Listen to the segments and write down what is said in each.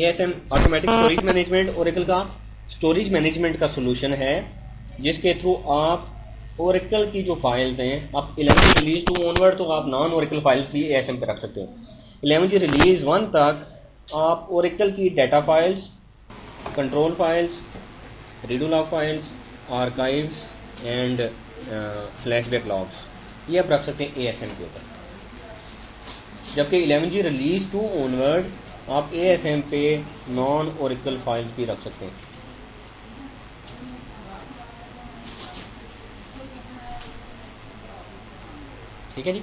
ASM automatic storage management Oracle का storage management का solution है, जिसके थ्रू आप ओरेकल की जो फाइल्स हैं, आप 11 रिलीज 2 ऑनवर्ड तो आप नॉन ओरेकल फाइल्स भी ASM पे रख सकते हो। 11 रिलीज 1 तक आप ओरेकल की data files, control files, redo log files, archives and flashback logs ये आप रख सकते हैं ASM के ऊपर। जबकि 11 रिलीज 2 ऑनवर्ड आप ASM पे नॉन ओरेकल फाइल्स भी रख सकते हैं। ठीक है जी।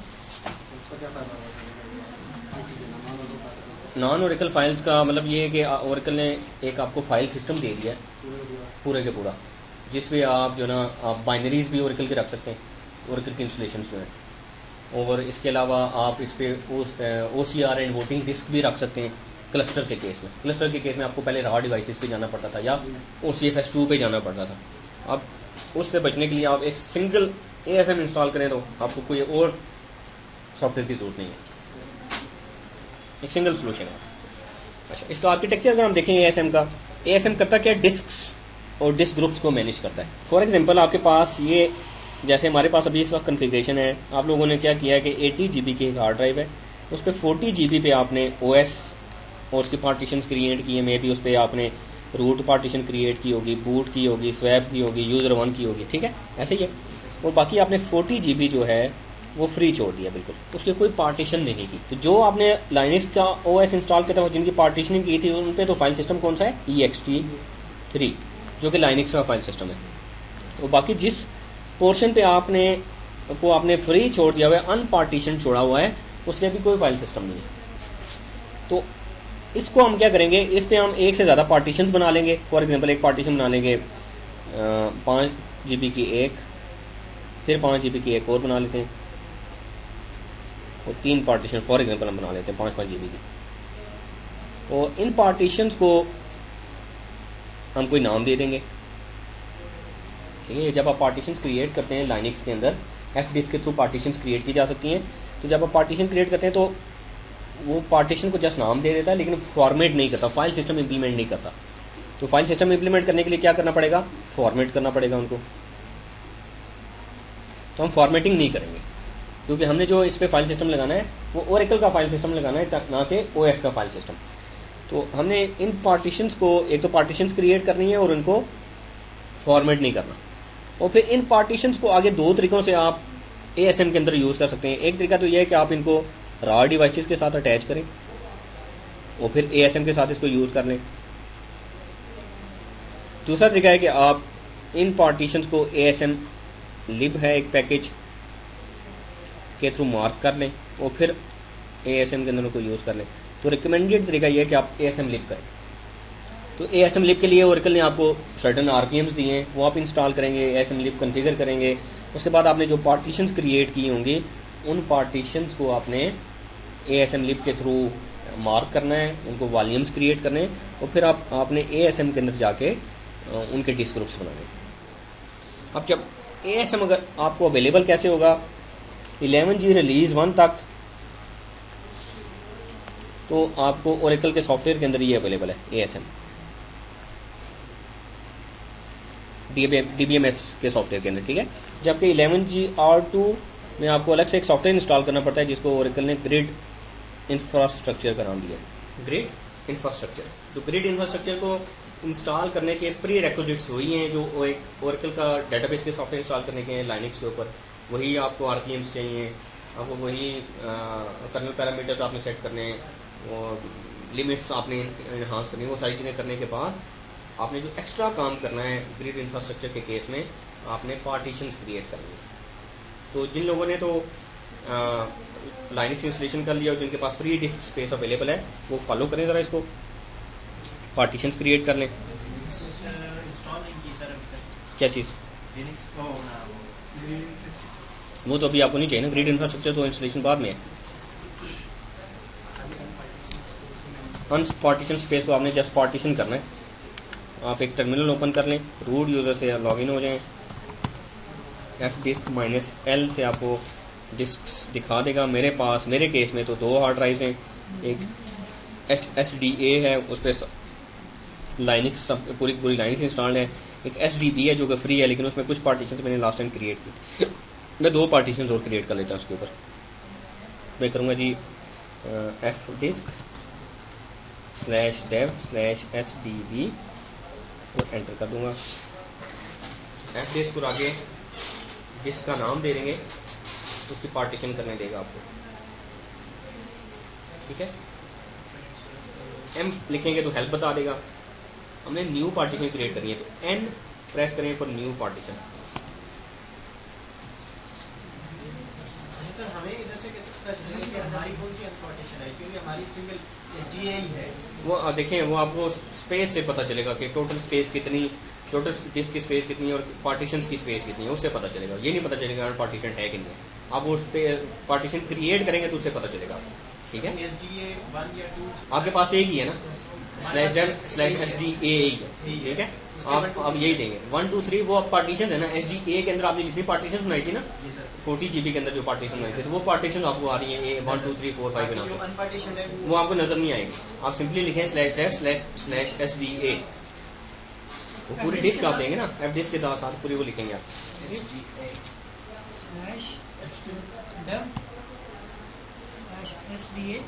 नॉन ओरेकल फाइल्स का मतलब ये है कि ओरेकल ने एक आपको फाइल सिस्टम दे दिया है पूरे के पूरा, जिसपे आप जो ना आप बाइनरीज भी ओरेकल के रख सकते हैं, ओरेकल की इंस्टॉलेशन जो है, और इसके अलावा आप इस पे OCR एंड वोटिंग डिस्क भी रख सकते हैं। क्लस्टर के केस में, क्लस्टर के केस में आपको पहले रॉ डिवाइसेस पे जाना पड़ता था या OCFS2 पे जाना पड़ता था। अब उससे बचने के लिए आप एक सिंगल ASM इंस्टॉल करें तो आपको कोई और सॉफ्टवेयर की जरूरत नहीं है, एक सिंगल सोल्यूशन है। अच्छा, इसका आर्किटेक्चर अगर हम देखें ASM का, ASM करता क्या, डिस्क और डिस्क ग्रुप्स को मैनेज करता है। फॉर एग्जाम्पल आपके पास ये जैसे हमारे पास अभी इस वक्त कन्फिग्रेशन है, आप लोगों ने क्या किया है कि 80 GB की एक हार्ड ड्राइव है, उस पर 40 GB पे आपने OS और उसकी पार्टीशंस क्रिएट किए, मे भी उस पर आपने रूट पार्टीशन क्रिएट की होगी, बूट की होगी, स्वैप की होगी, यूजर 1 की होगी, ठीक है, ऐसे ही है। और बाकी आपने 40 GB जो है वो फ्री छोड़ दिया, बिल्कुल उसकी कोई पार्टीशन नहीं की। तो जो आपने लाइनक्स का OS इंस्टॉल किया था, जिनकी पार्टीशनिंग की थी, उन पे तो फाइल सिस्टम कौन सा है, ext3, जो कि लाइनक्स का फाइल सिस्टम है। और बाकी जिस पोर्शन पे आपने फ्री छोड़ दिया हुआ है, अनपार्टीशन छोड़ा हुआ है, उसमें भी कोई फाइल सिस्टम नहीं है। तो इसको हम क्या करेंगे, इस पे हम एक से ज्यादा पार्टीशंस बना लेंगे। फॉर एग्जांपल एक पार्टीशन बना लेंगे 5 GB की एक, फिर 5 GB की एक और बना लेते हैं, और 3 पार्टीशन फॉर एग्जांपल हम बना लेते हैं 5-5 GB की। और इन पार्टीशंस को हम कोई नाम दे देंगे, ठीक है। जब आप पार्टीशंस क्रिएट करते हैं लाइनक्स के अंदर, fdisk के थ्रू पार्टीशंस क्रिएट की जा सकती हैं। तो जब आप पार्टीशन क्रिएट करते हैं तो वो पार्टीशन को जस्ट नाम दे देता है, लेकिन फॉर्मेट नहीं करता, फाइल सिस्टम इंप्लीमेंट नहीं करता। तो फाइल सिस्टम इंप्लीमेंट करने के लिए क्या करना पड़ेगा, फॉर्मेट करना पड़ेगा उनको। तो हम फॉर्मेटिंग नहीं करेंगे, क्योंकि हमने जो इस पे फाइल सिस्टम लगाना है वो ओरेकल का फाइल सिस्टम लगाना है, ना कि OS का फाइल सिस्टम। तो हमने इन पार्टीशंस को, एक तो पार्टीशंस क्रिएट करनी है और उनको फॉर्मेट नहीं करना। और फिर इन पार्टीशंस को आगे 2 तरीकों से आप ASM के अंदर यूज कर सकते हैं। एक तरीका तो यह है कि आप इनको रॉ डिवाइसेस के साथ अटैच करें और फिर ASM के साथ इसको यूज कर लें। दूसरा तरीका है कि आप इन पार्टीशंस को ASM lib है एक पैकेज के थ्रू मार्क कर लें और फिर ASM के अंदर उनको यूज कर लें। तो रिकमेंडेड तरीका यह है कि आप ASM lib करें। तो ASM lib के लिए ओरेकल ने आपको सर्टेन RPMs दिए हैं, वो आप इंस्टॉल करेंगे, ASM lib कॉन्फ़िगर करेंगे। उसके बाद आपने जो पार्टीशंस क्रिएट किए होंगे, उन पार्टीशंस को आपने ASM lib के थ्रू मार्क करना है, उनको वॉल्यूम्स क्रिएट करने हैं, और फिर आपने ASM के अंदर जाके उनके डिस्क ग्रुप्स बनाने। अब जब ASM अगर आपको अवेलेबल कैसे होगा, 11G रिलीज 1 तक तो आपको ओरेकल के सॉफ्टवेयर के अंदर ये अवेलेबल है ASM, DBMS के सॉफ्टवेयर के अंदर, ठीक है। जबकि 11G R2 में आपको अलग से एक सॉफ्टवेयर इंस्टॉल करना पड़ता है, जिसको ओरेकल ने ग्रिड इंफ्रास्ट्रक्चर का नाम दिया है, ग्रिड इंफ्रास्ट्रक्चर। तो ग्रिड इंफ्रास्ट्रक्चर को इंस्टॉल करने के प्री रिक्विजिट्स वही हैं जो ओरेकल का डेटाबेस के सॉफ्टवेयर इंस्टॉल करने के हैं लाइनक्स के ऊपर। वही आपको RPMs चाहिए, आपको वही कर्नल पैरामीटर्स आपने सेट करने हैं, और लिमिट्स आपने इन्हांस करनी है। वो सारी चीज़ें करने के बाद आपने जो एक्स्ट्रा काम करना है ग्रिड इंफ्रास्ट्रक्चर के केस में, आपने पार्टीशंस क्रिएट करनी है। तो जिन लोगों ने तो लाइनक्स इंस्टॉलेशन कर लिया और जिनके पास फ्री डिस्क स्पेस अवेलेबल है, वो फॉलो करें ज़रा इसको, पार्टीशंस क्रिएट कर लें। क्या चीज़, वो तो अभी आपको नहीं चाहिए ना, ग्रिड इंफ्रास्ट्रक्चर तो इंस्टॉलेशन बाद में है। अनपार्टीशन स्पेस को आपने जस्ट पार्टीशन करना है। आप एक टर्मिनल ओपन कर लें, रूट यूजर से लॉगिन हो जाएं, fdisk-l से आपको डिस्क दिखा देगा। मेरे केस में तो 2 हार्ड ड्राइव्स हैं, एक SDA है, उस पर लाइनक्स सब पूरी लाइनक्स इंस्टॉल्ड है। एक SDB है जो कि फ्री है, लेकिन उसमें कुछ पार्टीशन मैंने लास्ट टाइम क्रिएट की। मैं 2 पार्टीशन और क्रिएट कर लेता हूँ उसके ऊपर। मैं करूँगा जी fdisk/dev/SDB और एंटर कर दूंगा। fdisk और आगे डिस्क का नाम दे देंगे, उसकी पार्टीशन करने देगा आपको, ठीक है। m लिखेंगे तो हेल्प बता देगा। हमने न्यू पार्टीशन क्रिएट करनी है तो n प्रेस करें फॉर न्यू पार्टीशन। सर हमें इधर से कैसे पता चलेगा कि हमारी कौन सी पार्टीशन है, क्योंकि हमारी सिंगल SDA ही है। वो देखें, वो आपको स्पेस से पता चलेगा कि टोटल स्पेस कितनी, टोटल डिस्क की स्पेस कितनी और पार्टीशंस की स्पेस कितनी है, उससे पता चलेगा। ये नहीं पता चलेगा पार्टीशन है कि नहीं है। आप वो पार्टीशन क्रिएट करेंगे तो उससे पता चलेगा, ठीक है। SDA 1 या 2 आपके पास एक ही है ना, /dev/SDA ही है, ठीक है। आप अब यही देंगे 1 2 3, वो आप पार्टीशन है ना SDA के अंदर आपने जितनी पार्टीशन बनाई थी ना 40 GB के अंदर जो पार्टीशन बनाई थी, तो वो पार्टीशन आपको आ रही है 1 2 3 4 5 के नाम से। वो आपको नजर नहीं आएगी। आप सिंपली लिखें /dev/SDA, वो पूरी डिस्क आप देंगे ना, एफ डिस्क के साथ पूरी वो लिखेंगे आप। /dev/SDA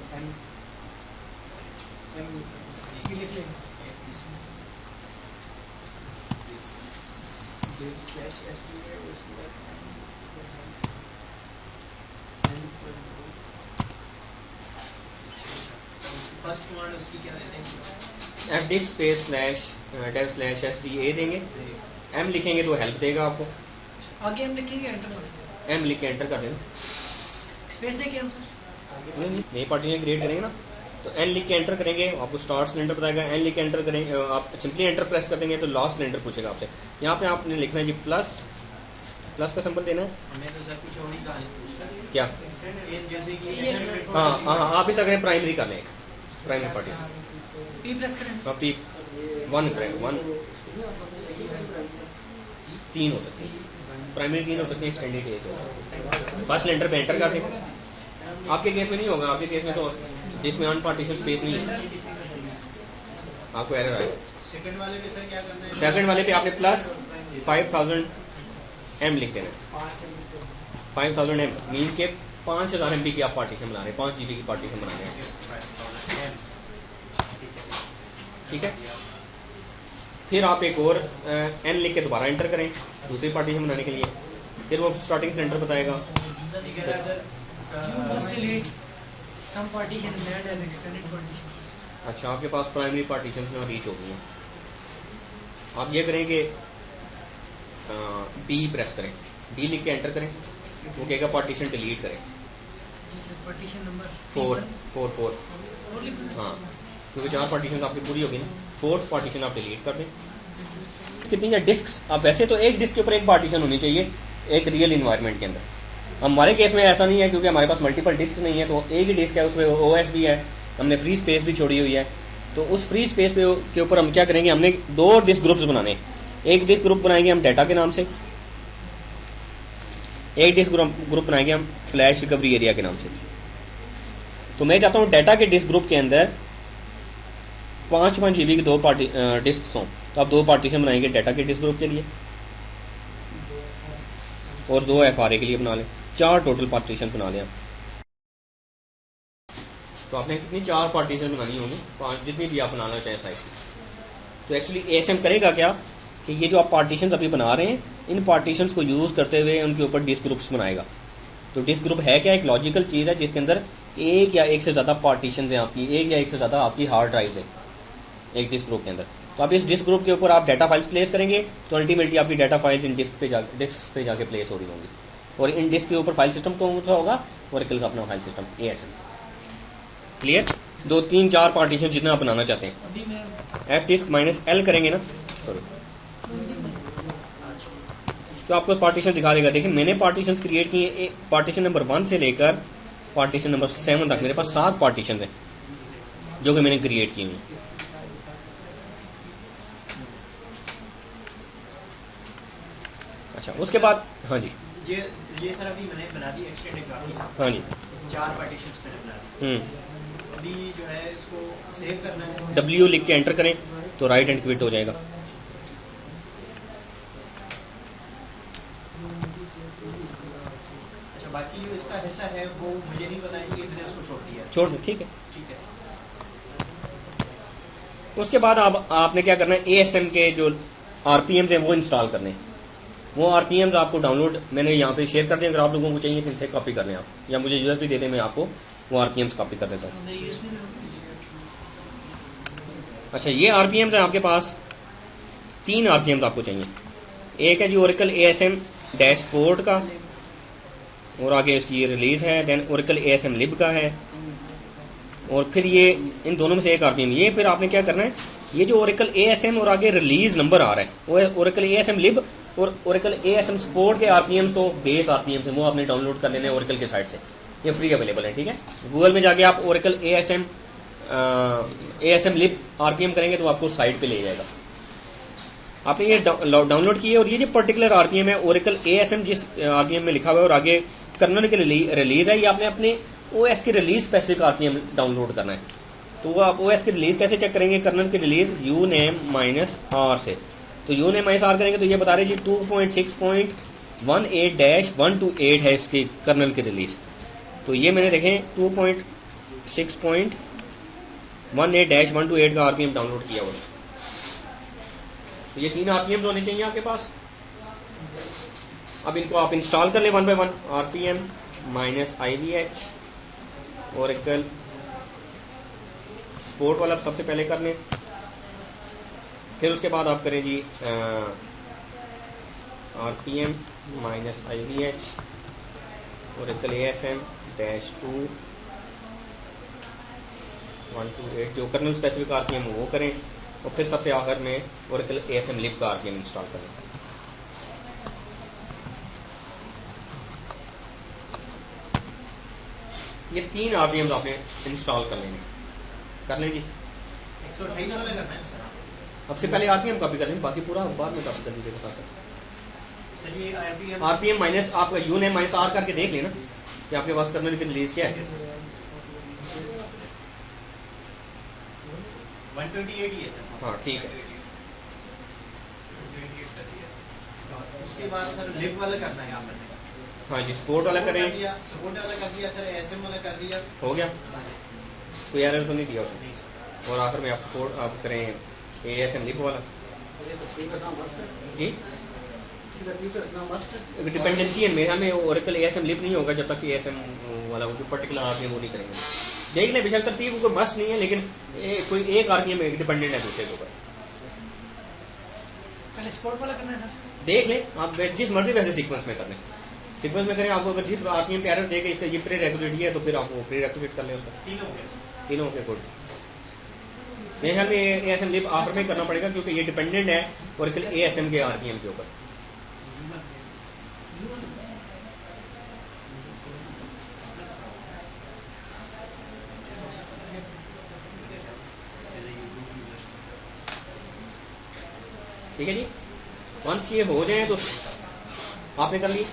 फर्स्ट कमांड उसकी क्या देते हैं? fdisk/dev/SDA देंगे। m लिखेंगे तो हेल्प देगा आपको। आगे हम लिखेंगे एंटर करें, m लिख के एंटर कर देना। स्पेस देंगे हम सर। नई पार्टीशन क्रिएट करेंगे ना, तो n लिख के एंटर करेंगे, आपको स्टार्ट सिलेंडर बताएगा। n लिख के एंटर करेंगे, आप सिंपली एंटर प्रेस कर देंगे तो लास्ट सिलेंडर पूछेगा आपसे। यहाँ पे आपने लिखना है जी प्लस का सिंबल देना है। हमें तो सर कुछ और ही कहानी पूछता है। क्या? जैसे कि हाँ, आप इस अगर प्राइमरी कर लें, एक प्राइमरी पार्टीशन P प्रेस करें, तो P 1 करें, 1 3 हो सकती है, प्राइमरी 3 हो सकती है, एक्सटेंडेड 1 हो। फर्स्ट सिलेंडर पे एंटर कर दें। आपके केस में नहीं होगा, आपके केस में तो जिसमें अनपार्टीशन स्पेस नहीं है, आपको एरर आएगा। सेकंड वाले पे सर क्या करना है? सेकंड वाले पे आपने +5000 M लिख देना है। 5000 M मीन्स के 5000 MB की आप पार्टीशन बना रहे हैं, 5 GB की पार्टीशन बना रहे हैं, ठीक है। फिर आप एक और N लिख के दोबारा एंटर करें दूसरी पार्टीशन बनाने के लिए। फिर वो स्टार्टिंग सिलेंडर बताएगा। you must delete some partition and add an extended partition first. अच्छा, आपके पास प्राइमरी पार्टीशन में रीच हो गई है। आप ये करें कि D प्रेस करें, D लिख के एंटर करें, वो कहेगा पार्टीशन डिलीट करें। जी सर, पार्टीशन नंबर 4 और लिख दो। हाँ, क्योंकि 4 पार्टीशन आपकी पूरी होगी ना, 4th पार्टीशन आप डिलीट कर दें। कितनी है डिस्क? आप वैसे तो एक डिस्क के ऊपर एक पार्टीशन होनी चाहिए एक रियल इन्वायरमेंट के अंदर। हमारे केस में ऐसा नहीं है क्योंकि हमारे पास मल्टीपल डिस्क नहीं है, तो एक ही डिस्क है, उसमें OS भी है, हमने फ्री स्पेस भी छोड़ी हुई है। तो उस फ्री स्पेस के ऊपर हम क्या करेंगे, हमने 2 डिस्क ग्रुप्स बनाने। एक डिस्क ग्रुप बनाएंगे हम डाटा के नाम से, एक डिस्क ग्रुप बनाएंगे हम फ्लैश रिकवरी एरिया के नाम से। तो मैं चाहता हूँ डाटा के डिस्क ग्रुप के अंदर 5 GB की 2 डिस्क हों, तो आप 2 पार्टीशन बनाएंगे डाटा के डिस्क ग्रुप के लिए और 2 FRA के लिए बना लें। 4 टोटल पार्टीशन बना लें आप। तो आपने कितनी 4 पार्टीशन बनानी होगी, 5 जितनी भी आप बनाना चाहें साइज की। तो एक्चुअली ASM करेगा क्या कि ये जो आप पार्टीशन अभी बना रहे हैं, इन पार्टीशन को यूज करते हुए उनके ऊपर डिस्क ग्रुप्स बनाएगा। तो डिस्क ग्रुप है क्या? एक लॉजिकल चीज है जिसके अंदर एक या एक से ज्यादा पार्टीशन है आपकी, एक या एक से ज्यादा आपकी हार्ड ड्राइव है एक डिस्क ग्रुप के अंदर। तो आप इस डिस्क ग्रुप के ऊपर आप डाटा फाइल्स प्लेस करेंगे तो अल्टीमेटली आपकी डाटा फाइल्स इन डिस्क पे जाके प्लेस हो रही होंगी। और इन डिस्क के ऊपर फाइल सिस्टम कौन सा होगा? ओरेकल का अपना file system ASM। Clear? 2 3 4 partition जितना आप बनाना चाहते हैं। अभी मैं fdisk-L करेंगे ना, सॉरी, तो आपको पार्टीशन दिखा देगा। देखिए मैंने पार्टीशन क्रिएट किए, पार्टीशन नंबर 1 से लेकर पार्टीशन नंबर 7 तक मेरे पास 7 पार्टीशन हैं जो कि मैंने क्रिएट किए हुए। अच्छा, उसके बाद हाँ जी, ये सर अभी मैंने बना दी एक्सटेंडेड कॉपी। हाँ जी, 4 पार्टीशंस मैंने बना दी। अभी जो है इसको सेव करना है। W लिख के एंटर करें तो राइट एंड क्विट हो जाएगा। अच्छा, बाकी जो इसका हिस्सा है वो मुझे नहीं पता, इसलिए मैंने उसको छोड़ दिया। छोड़ दो, ठीक है। ठीक है। उसके बाद आपने क्या करना है, ASM के जो RPMs हैं वो इंस्टॉल करने हैं। वो RPMs आपको डाउनलोड मैंने यहाँ पे शेयर कर दिया, अगर आप लोगों को चाहिए तो इनसे कॉपी कर लें आप, या मुझे USB दे दें, मैं आपको वो RPMs कॉपी कर देता हूँ। अच्छा, ये RPMs हैं आपके पास, 3 RPMs आपको चाहिए। एक है जी Oracle ASM डैशबोर्ड का, और आगे इसकी रिलीज है, देन Oracle ASM lib का है, और फिर ये इन दोनों में से एक RPM। ये फिर आपने क्या करना है, ये जो Oracle ASM और आगे रिलीज नंबर आ रहा है वो Oracle ASM lib और Oracle ASM सपोर्ट के RPMs तो बेस RPMs हैं, वो आपने डाउनलोड कर लेने Oracle के साइट से, ये फ्री अवेलेबल है, ठीक है। गूगल में जाके आप Oracle ASM lib RPM करेंगे तो आपको साइट पे ले जाएगा। आपने ये डाउनलोड किए, और ये जो पर्टिकुलर RPM है Oracle ASM जिस RPM में लिखा हुआ है और आगे कर्नल के रिलीज है, ये आपने अपने OS की रिलीज स्पेसिफिक RPM डाउनलोड करना है। तो वो आप OS की रिलीज कैसे चेक करेंगे, कर्नल की रिलीज uname-r से। तो uname-r करेंगे तो ये बता रहे जी 2.6.18-128 है इसकी कर्नल की रिलीज। तो ये मैंने देखें 2.6.18-128 का RPM डाउनलोड किया हुआ। तो ये 3 RPMs होने चाहिए आपके पास। अब इनको आप इंस्टॉल कर ले 1 by 1। RPM-IVH Oracle सपोर्ट वाला सबसे पहले कर लें, फिर उसके बाद आप करें जी RPM-IVH Oracle ASM-2-128 जो कर्नल स्पेसिफिक RPM वो करें, और फिर सबसे आखिर में Oracle ASM lib का RPM इंस्टॉल करें। ये 3 RPMs आपने इंस्टॉल कर लेंगे, कर लें जी। 128 वाला करना है सर। सबसे पहले RPM कॉपी कर लें, बाकी पूरा बाद में कॉपी कर लीजिएगा साथ साथ। सर ये RPM माइनस आप uname-r करके देख लेना कि आपके पास कर्नल की रिलीज क्या है। 128 ही है सर। हाँ ठीक है। उसके बाद सर लिब वाला करना है आपने। हाँ जी, सपोर्ट वाला करें। सपोर्ट वाला कर दिया सर, ASM वाला कर दिया, हो गया, कोई एरर तो नहीं दिया उसने। और आखिर में आप सपोर्ट आप करें ASM lib वाला जी। डिपेंडेंसी है मेरा में Oracle ASM lib नहीं होगा जब तक कि ASM वाला जो पर्टिकुलर RPM वो नहीं करेंगे। देख लें, बेशक तरतीब कोई मस्ट नहीं है, लेकिन कोई एक RPM डिपेंडेंट है दूसरे के ऊपर। पहले सपोर्ट वाला करना है सर। देख लें आप जिस मर्जी वैसे सीक्वेंस में कर लें, सीक्वेंस में करें। आपको अगर जिस RPM पे एरर देगा इसका ये प्री रेक्विजिट है तो फिर आप वो प्री रेक्विजिट कर लें उसका। तीनों के कोड मेरे ख्याल में ASM lib आखिर में करना पड़ेगा, क्योंकि ये डिपेंडेंट है Oracle ASM के RPM के ऊपर। ठीक है जी। वंस ये हो जाए तो आपने कर ली।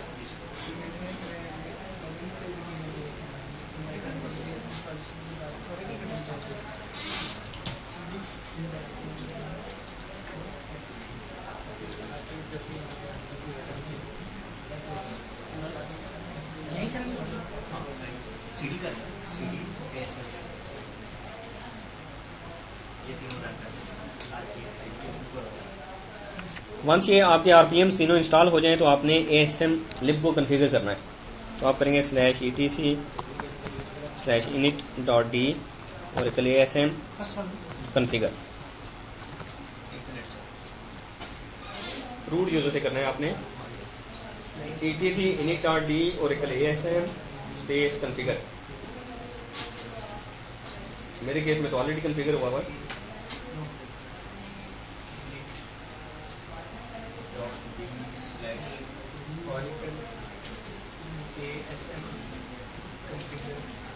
CD का CD ASM ये तीनों रन करते वंस ये आपके RPMs तीनों इंस्टॉल हो जाएं तो आपने ASM lib को कॉन्फ़िगर करना है। तो आप करेंगे /etc/init.d Oracle ASM configure. Root user से करना है आपने etc/init.d Oracle ASM space configure. मेरे केस में तो ऑलरेडी कॉन्फ़िगर हुआ हुआ है।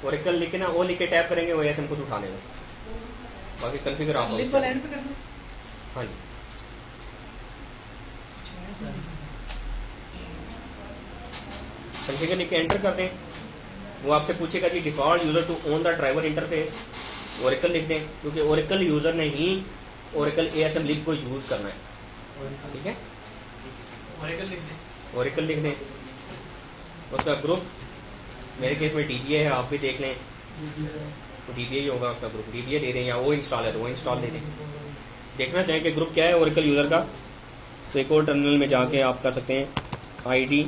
Oracle लिखे ना, वो लिखे टैप करेंगे वो ASM को तो उठाने में, बाकी कॉन्फ़िगर आप लिब वाला एंड पे करना। हाँ जी। कॉन्फ़िगर लिख के एंटर कर दें वो आपसे पूछेगा जी default user to own the driver interface, Oracle लिख दें, क्योंकि ओरेकल यूजर ने ही ओरेकल ASM लिब को यूज करना है, ठीक है, ओरेकल लिख दें। ओरेकल लिख दें। उसका ग्रुप मेरे केस में DBA है, आप भी देख लें तो DBA ही होगा उसका ग्रुप, DBA दे दें, या वो इंस्टॉल है तो वो इंस्टॉल दे दें। देखना चाहें कि ग्रुप क्या है ओरेकल यूजर का, तो एक और टर्मिनल में जाके आप कर सकते हैं ID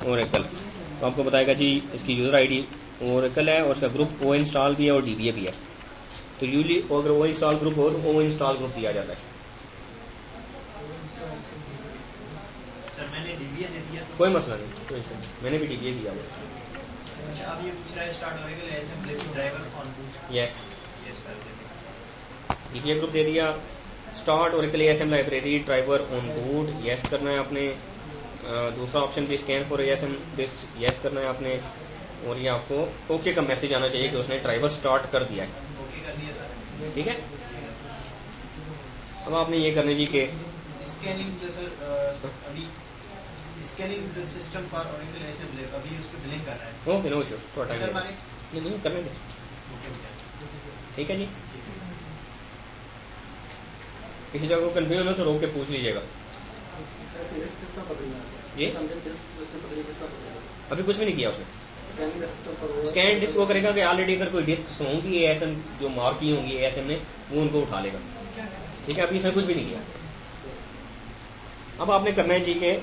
ओरेकल, तो आपको बताएगा जी इसकी यूजर ID ओरेकल है और उसका ग्रुप ओ इंस्टॉल भी है और DBA भी है। तो यूजली अगर ओ इंस्टॉल ग्रुप हो तो ओ इंस्टॉल ग्रुप दिया जाता है। सर मैंने DBA दे दिया तो कोई मसला नहीं, कोई इशू नहीं, मैंने भी DBA दिया हुआ। अच्छा अब ये पूछ रहा है start Oracle ASM lib driver on boot. Yes, yes कर देते। DBA ग्रुप दे दिया। Start Oracle ASM library driver on boot, yes करना है आपने। दूसरा ऑप्शन भी scan for ASM disk, yes करना है आपने। और ये आपको ओके का मैसेज आना चाहिए कि उसने ड्राइवर स्टार्ट कर दिया है, ओके कर दिया सर। ठीक है। अब आपने ये करना जी कि स्कैनिंग जो सर अभी scanning the system for Oracle ASM लिब अभी उस पे बिलिंग कर रहा है। ओके नो इश्यूज, थोड़ा टाइम सर लगेगा। हमारे नहीं करने दें, ओके ठीक है जी। किसी जगह को कंफ्यूजन हो तो रोक के पूछ लीजिएगा जी। अभी कुछ भी नहीं किया उसने। स्कैन डिस्क वो करेगा कि ऑलरेडी अगर कोई डिस्क होंगी ASM जो मार्क की होंगी ASM ने, वो उनको उठा लेगा, ठीक है। अभी इसने कुछ भी नहीं किया। अब आपने करना है जी के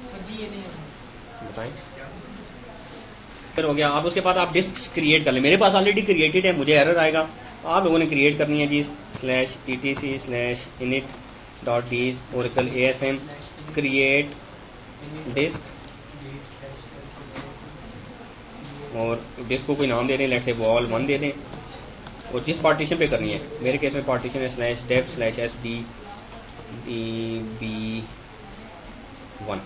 सर जी ये नहीं होगा। बताएं, फिर हो गया। अब उसके बाद आप डिस्क क्रिएट कर लें। मेरे पास ऑलरेडी क्रिएटेड है, मुझे एरर आएगा। आप लोगों ने क्रिएट करनी है जी /etc/init.d Oracle ASM create disk, और डिस्क को कोई नाम दे दें, लेट्स से वॉल 1 दे दें। और जिस पार्टीशन पे करनी है, मेरे केस में पार्टीशन है /dev/sd/db1।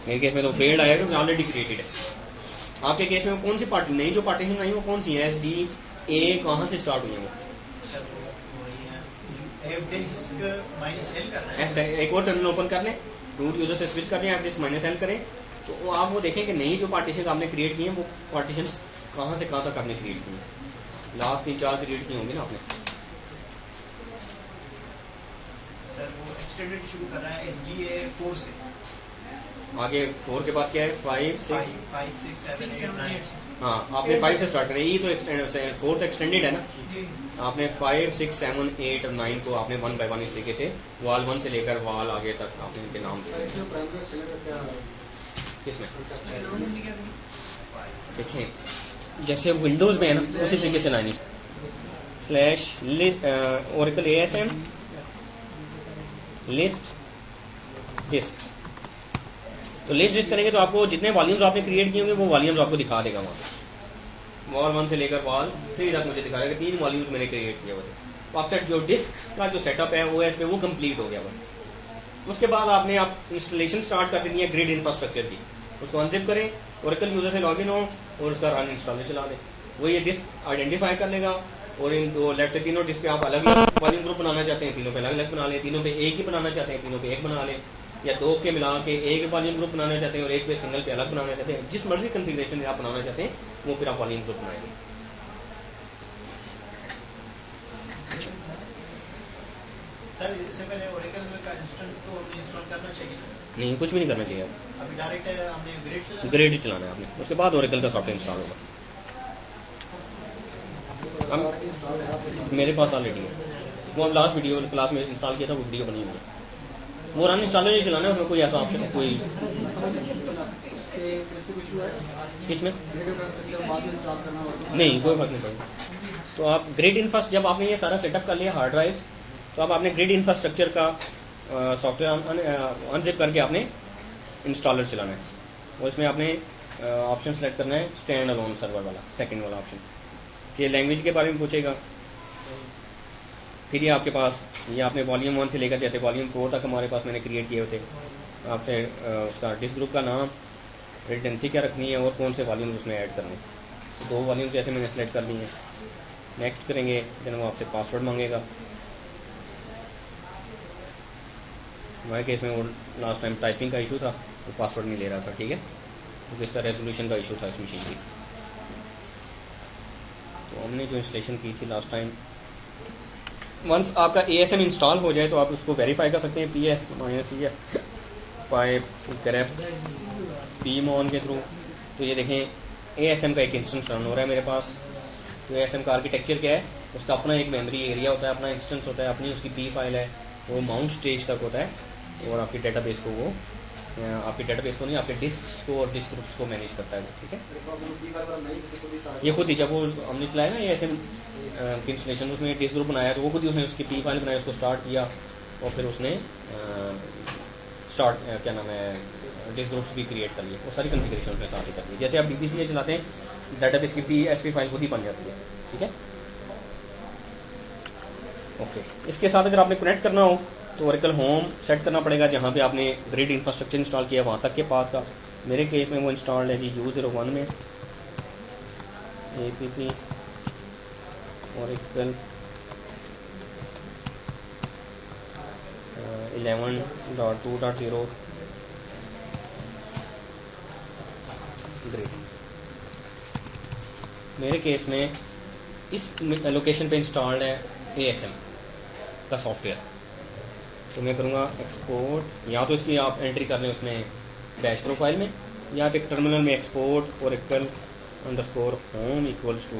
मेरे केस में तो फेल्ड आया क्योंकि ऑलरेडी क्रिएटेड है। आपके केस में कौन सी पार्टी नई जो पार्टीशन आई वो कौन सी है? SDA कहाँ से स्टार्ट हुई है वो? सर वही है fdisk -l करना है। एक और टर्मिनल ओपन कर लें, रूट यूजर से स्विच कर लें, fdisk -l करें, तो आप वो देखें कि नई जो पार्टीशन आपने क्रिएट की है वो पार्टीशन कहाँ से कहाँ तक आपने क्रिएट की है। लास्ट 3-4 क्रिएट की होंगी ना आपने। सर वो एक्सटेंडेड शुरू कर रहा है SDA 4 से। आगे 4 के बाद क्या है? 5, 6, 5, 6, 7, 8, 9। हाँ आपने 5 से स्टार्ट करें। ये तो 4th एक्सटेंडेड है ना, आपने 5, 6, 7, 8 और 9 को आपने 1 बाय 1 इस तरीके से वाल 1 से लेकर वाल आगे तक आपने इनके नाम दिए। किसमें देखें जैसे विंडोज में है ना उसी तरीके से लानी /ओरेकल ASM लिस्ट डिस्क। तो लिस्ट डिस्क करेंगे तो आपको जितने वॉल्यूम्स आपने क्रिएट किए होंगे वो वॉल्यूम्स आपको दिखा देगा वहाँ। वॉल 1 से लेकर वॉल 3 तक मुझे दिखा देगा 3 वॉल्यूम्स मैंने क्रिएट किए हुए थे। तो आपका जो डिस्क का जो सेटअप है OS पे वो कंप्लीट हो गया हुआ। उसके बाद आपने आप इंस्टॉलेशन स्टार्ट कर देनी है ग्रिड इंफ्रास्ट्रक्चर की। उसको अनजिप करें, ओरेकल यूजर से लॉगिन हो और उसका रन इंस्टॉलर चला दें। वो ये डिस्क आइडेंटिफाई कर लेगा और इन दो लेट से तीनों डिस्क पे आप अलग अलग वॉल्यूम ग्रुप बनाना चाहते हैं, तीनों पे अलग अलग बना लें। तीनों पे एक ही बनाना चाहते हैं, तीनों पे एक बना लें। या 2 के मिला के एक वॉल्यूम ग्रुप बनाना चाहते हैं और एक पे सिंगल पे अलग बनाना चाहते हैं। जिस मर्जी कन्फिगरेशन आप बनाना चाहते हैं वो फिर आप वॉल्यूम ग्रुप बनाएंगे। सर इससे पहले ओरेकल का इंस्टेंस तो इंस्टॉल करना चाहिए। नहीं, कुछ भी नहीं करना चाहिए। अभी डायरेक्ट हमने ग्रिड से ग्रिड ही चलाना है आपने, उसके बाद ओरेकल का सॉफ्टवेयर इंस्टॉल होगा। मेरे पास ऑलरेडी है, वो हम लास्ट वीडियो क्लास में इंस्टॉल किया था, वो वीडियो बनी हुई है। वो रन इंस्टॉलर नहीं चलाना है, उसमें कोई ऐसा ऑप्शन है कोई इसमें नहीं, कोई फर्क नहीं पड़ेगा। तो आप ग्रिड इंफ्रास्ट्रक्चर जब आपने ये सारा सेटअप कर लिया हार्ड ड्राइव्स, तो अब आपने ग्रिड इंफ्रास्ट्रक्चर का सॉफ्टवेयर अनजिप करके आपने इंस्टॉलर चलाना है। और इसमें आपने ऑप्शन सेलेक्ट करना है स्टैंड अलोन सर्वर वाला, सेकंड वाला ऑप्शन। ये लैंग्वेज के बारे में पूछेगा। फिर ये आपके पास ये आपने वॉल्यूम 1 से लेकर जैसे वॉल्यूम 4 तक हमारे पास मैंने क्रिएट किए होते। आपसे उसका डिस्क ग्रुप का नाम, रिडेंडेंसी क्या रखनी है और कौन से वॉल्यूम्स उसमें ऐड करने। 2 वॉल्यूम जैसे मैंने सेलेक्ट कर लिए हैं। नेक्स्ट करेंगे, देन वो आपसे पासवर्ड मांगेगा। हमारे केस में वो लास्ट टाइम टाइपिंग का इशू था, तो पासवर्ड नहीं ले रहा था, ठीक है। क्योंकि इसका रेजोल्यूशन का इशू था इस मशीन की। तो हमने जो इंस्टॉलेशन की थी लास्ट टाइम, वंस आपका ASM इंस्टॉल हो जाए तो आप उसको वेरीफाई कर सकते हैं PS-E पाइप ग्रेफ pmon के थ्रू। तो ये देखें ASM का एक इंस्टेंस रन हो रहा है मेरे पास। तो ASM का आर्किटेक्चर क्या है, उसका अपना एक मेमोरी एरिया होता है, अपना इंस्टेंस होता है, अपनी उसकी P फाइल है, वो माउंट स्टेज तक होता है, और आपकी डेटाबेस को वो आपके डेटाबेस को नहीं, आपके डिस्क्स को और डिस्क ग्रुप्स को मैनेज करता है वो। ठीक है, ये खुद ही जब वो हमने चलाया ना ASM की इंस्टॉलेशन, उसमें डिस्क ग्रुप बनाया तो वो खुद ही उसने उसकी P फाइल बनाई, उसको स्टार्ट किया और फिर उसने क्या नाम है डिस्क ग्रुप्स भी क्रिएट कर लिए, वो सारी कॉन्फ़िगरेशन उसने साथ ही कर ली। जैसे आप DBCA चलाते हैं, डेटाबेस की PSP फाइल खुद ही बन जाती है। ठीक है, ओके। इसके साथ अगर आपने कनेक्ट करना हो तो ओरेकल होम सेट करना पड़ेगा, जहाँ पे आपने ग्रिड इंफ्रास्ट्रक्चर इंस्टॉल किया वहाँ तक के पाथ का। मेरे केस में वो इंस्टॉल्ड है जी U01 में APP ओरेकल 11.2.0 ग्रिड। मेरे केस में इस लोकेशन पे इंस्टॉल्ड है ASM का सॉफ्टवेयर। तो मैं करूँगा एक्सपोर्ट, या तो इसकी आप एंट्री कर लें उसमें डैश प्रोफाइल में, या आप एक टर्मिनल में एक्सपोर्ट oracle_home इक्वल्स टू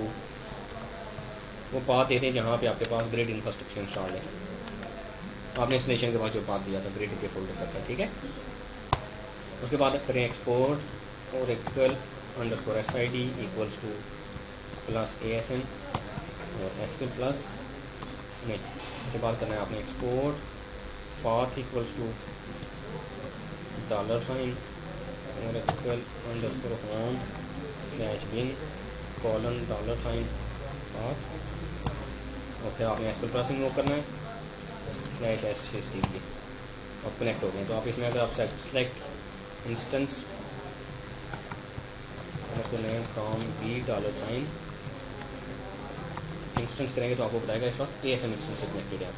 वो पाथ देते हैं जहाँ पे आपके पास ग्रिड इंफ्रास्ट्रक्चर इंस्टॉल है। आपने इंस्टॉलेशन के बाद जो पाथ दिया था ग्रिड के फोल्डर तक का। ठीक है, उसके बाद करें export oracle_sid equals to plus ASM और SQL प्लस नेट। उसके बाद करना है आपने export path equals to $sign oracle_home/bin:$sign path, और फिर आपने SQL प्लसिंग वो करना है /SSD। अब कनेक्ट हो गए। तो आप इसमें अगर आप select instance name from $sign instance करेंगे तो आपको बताएगा इस वक्त ASM इंस्टेंस से कनेक्टेड है।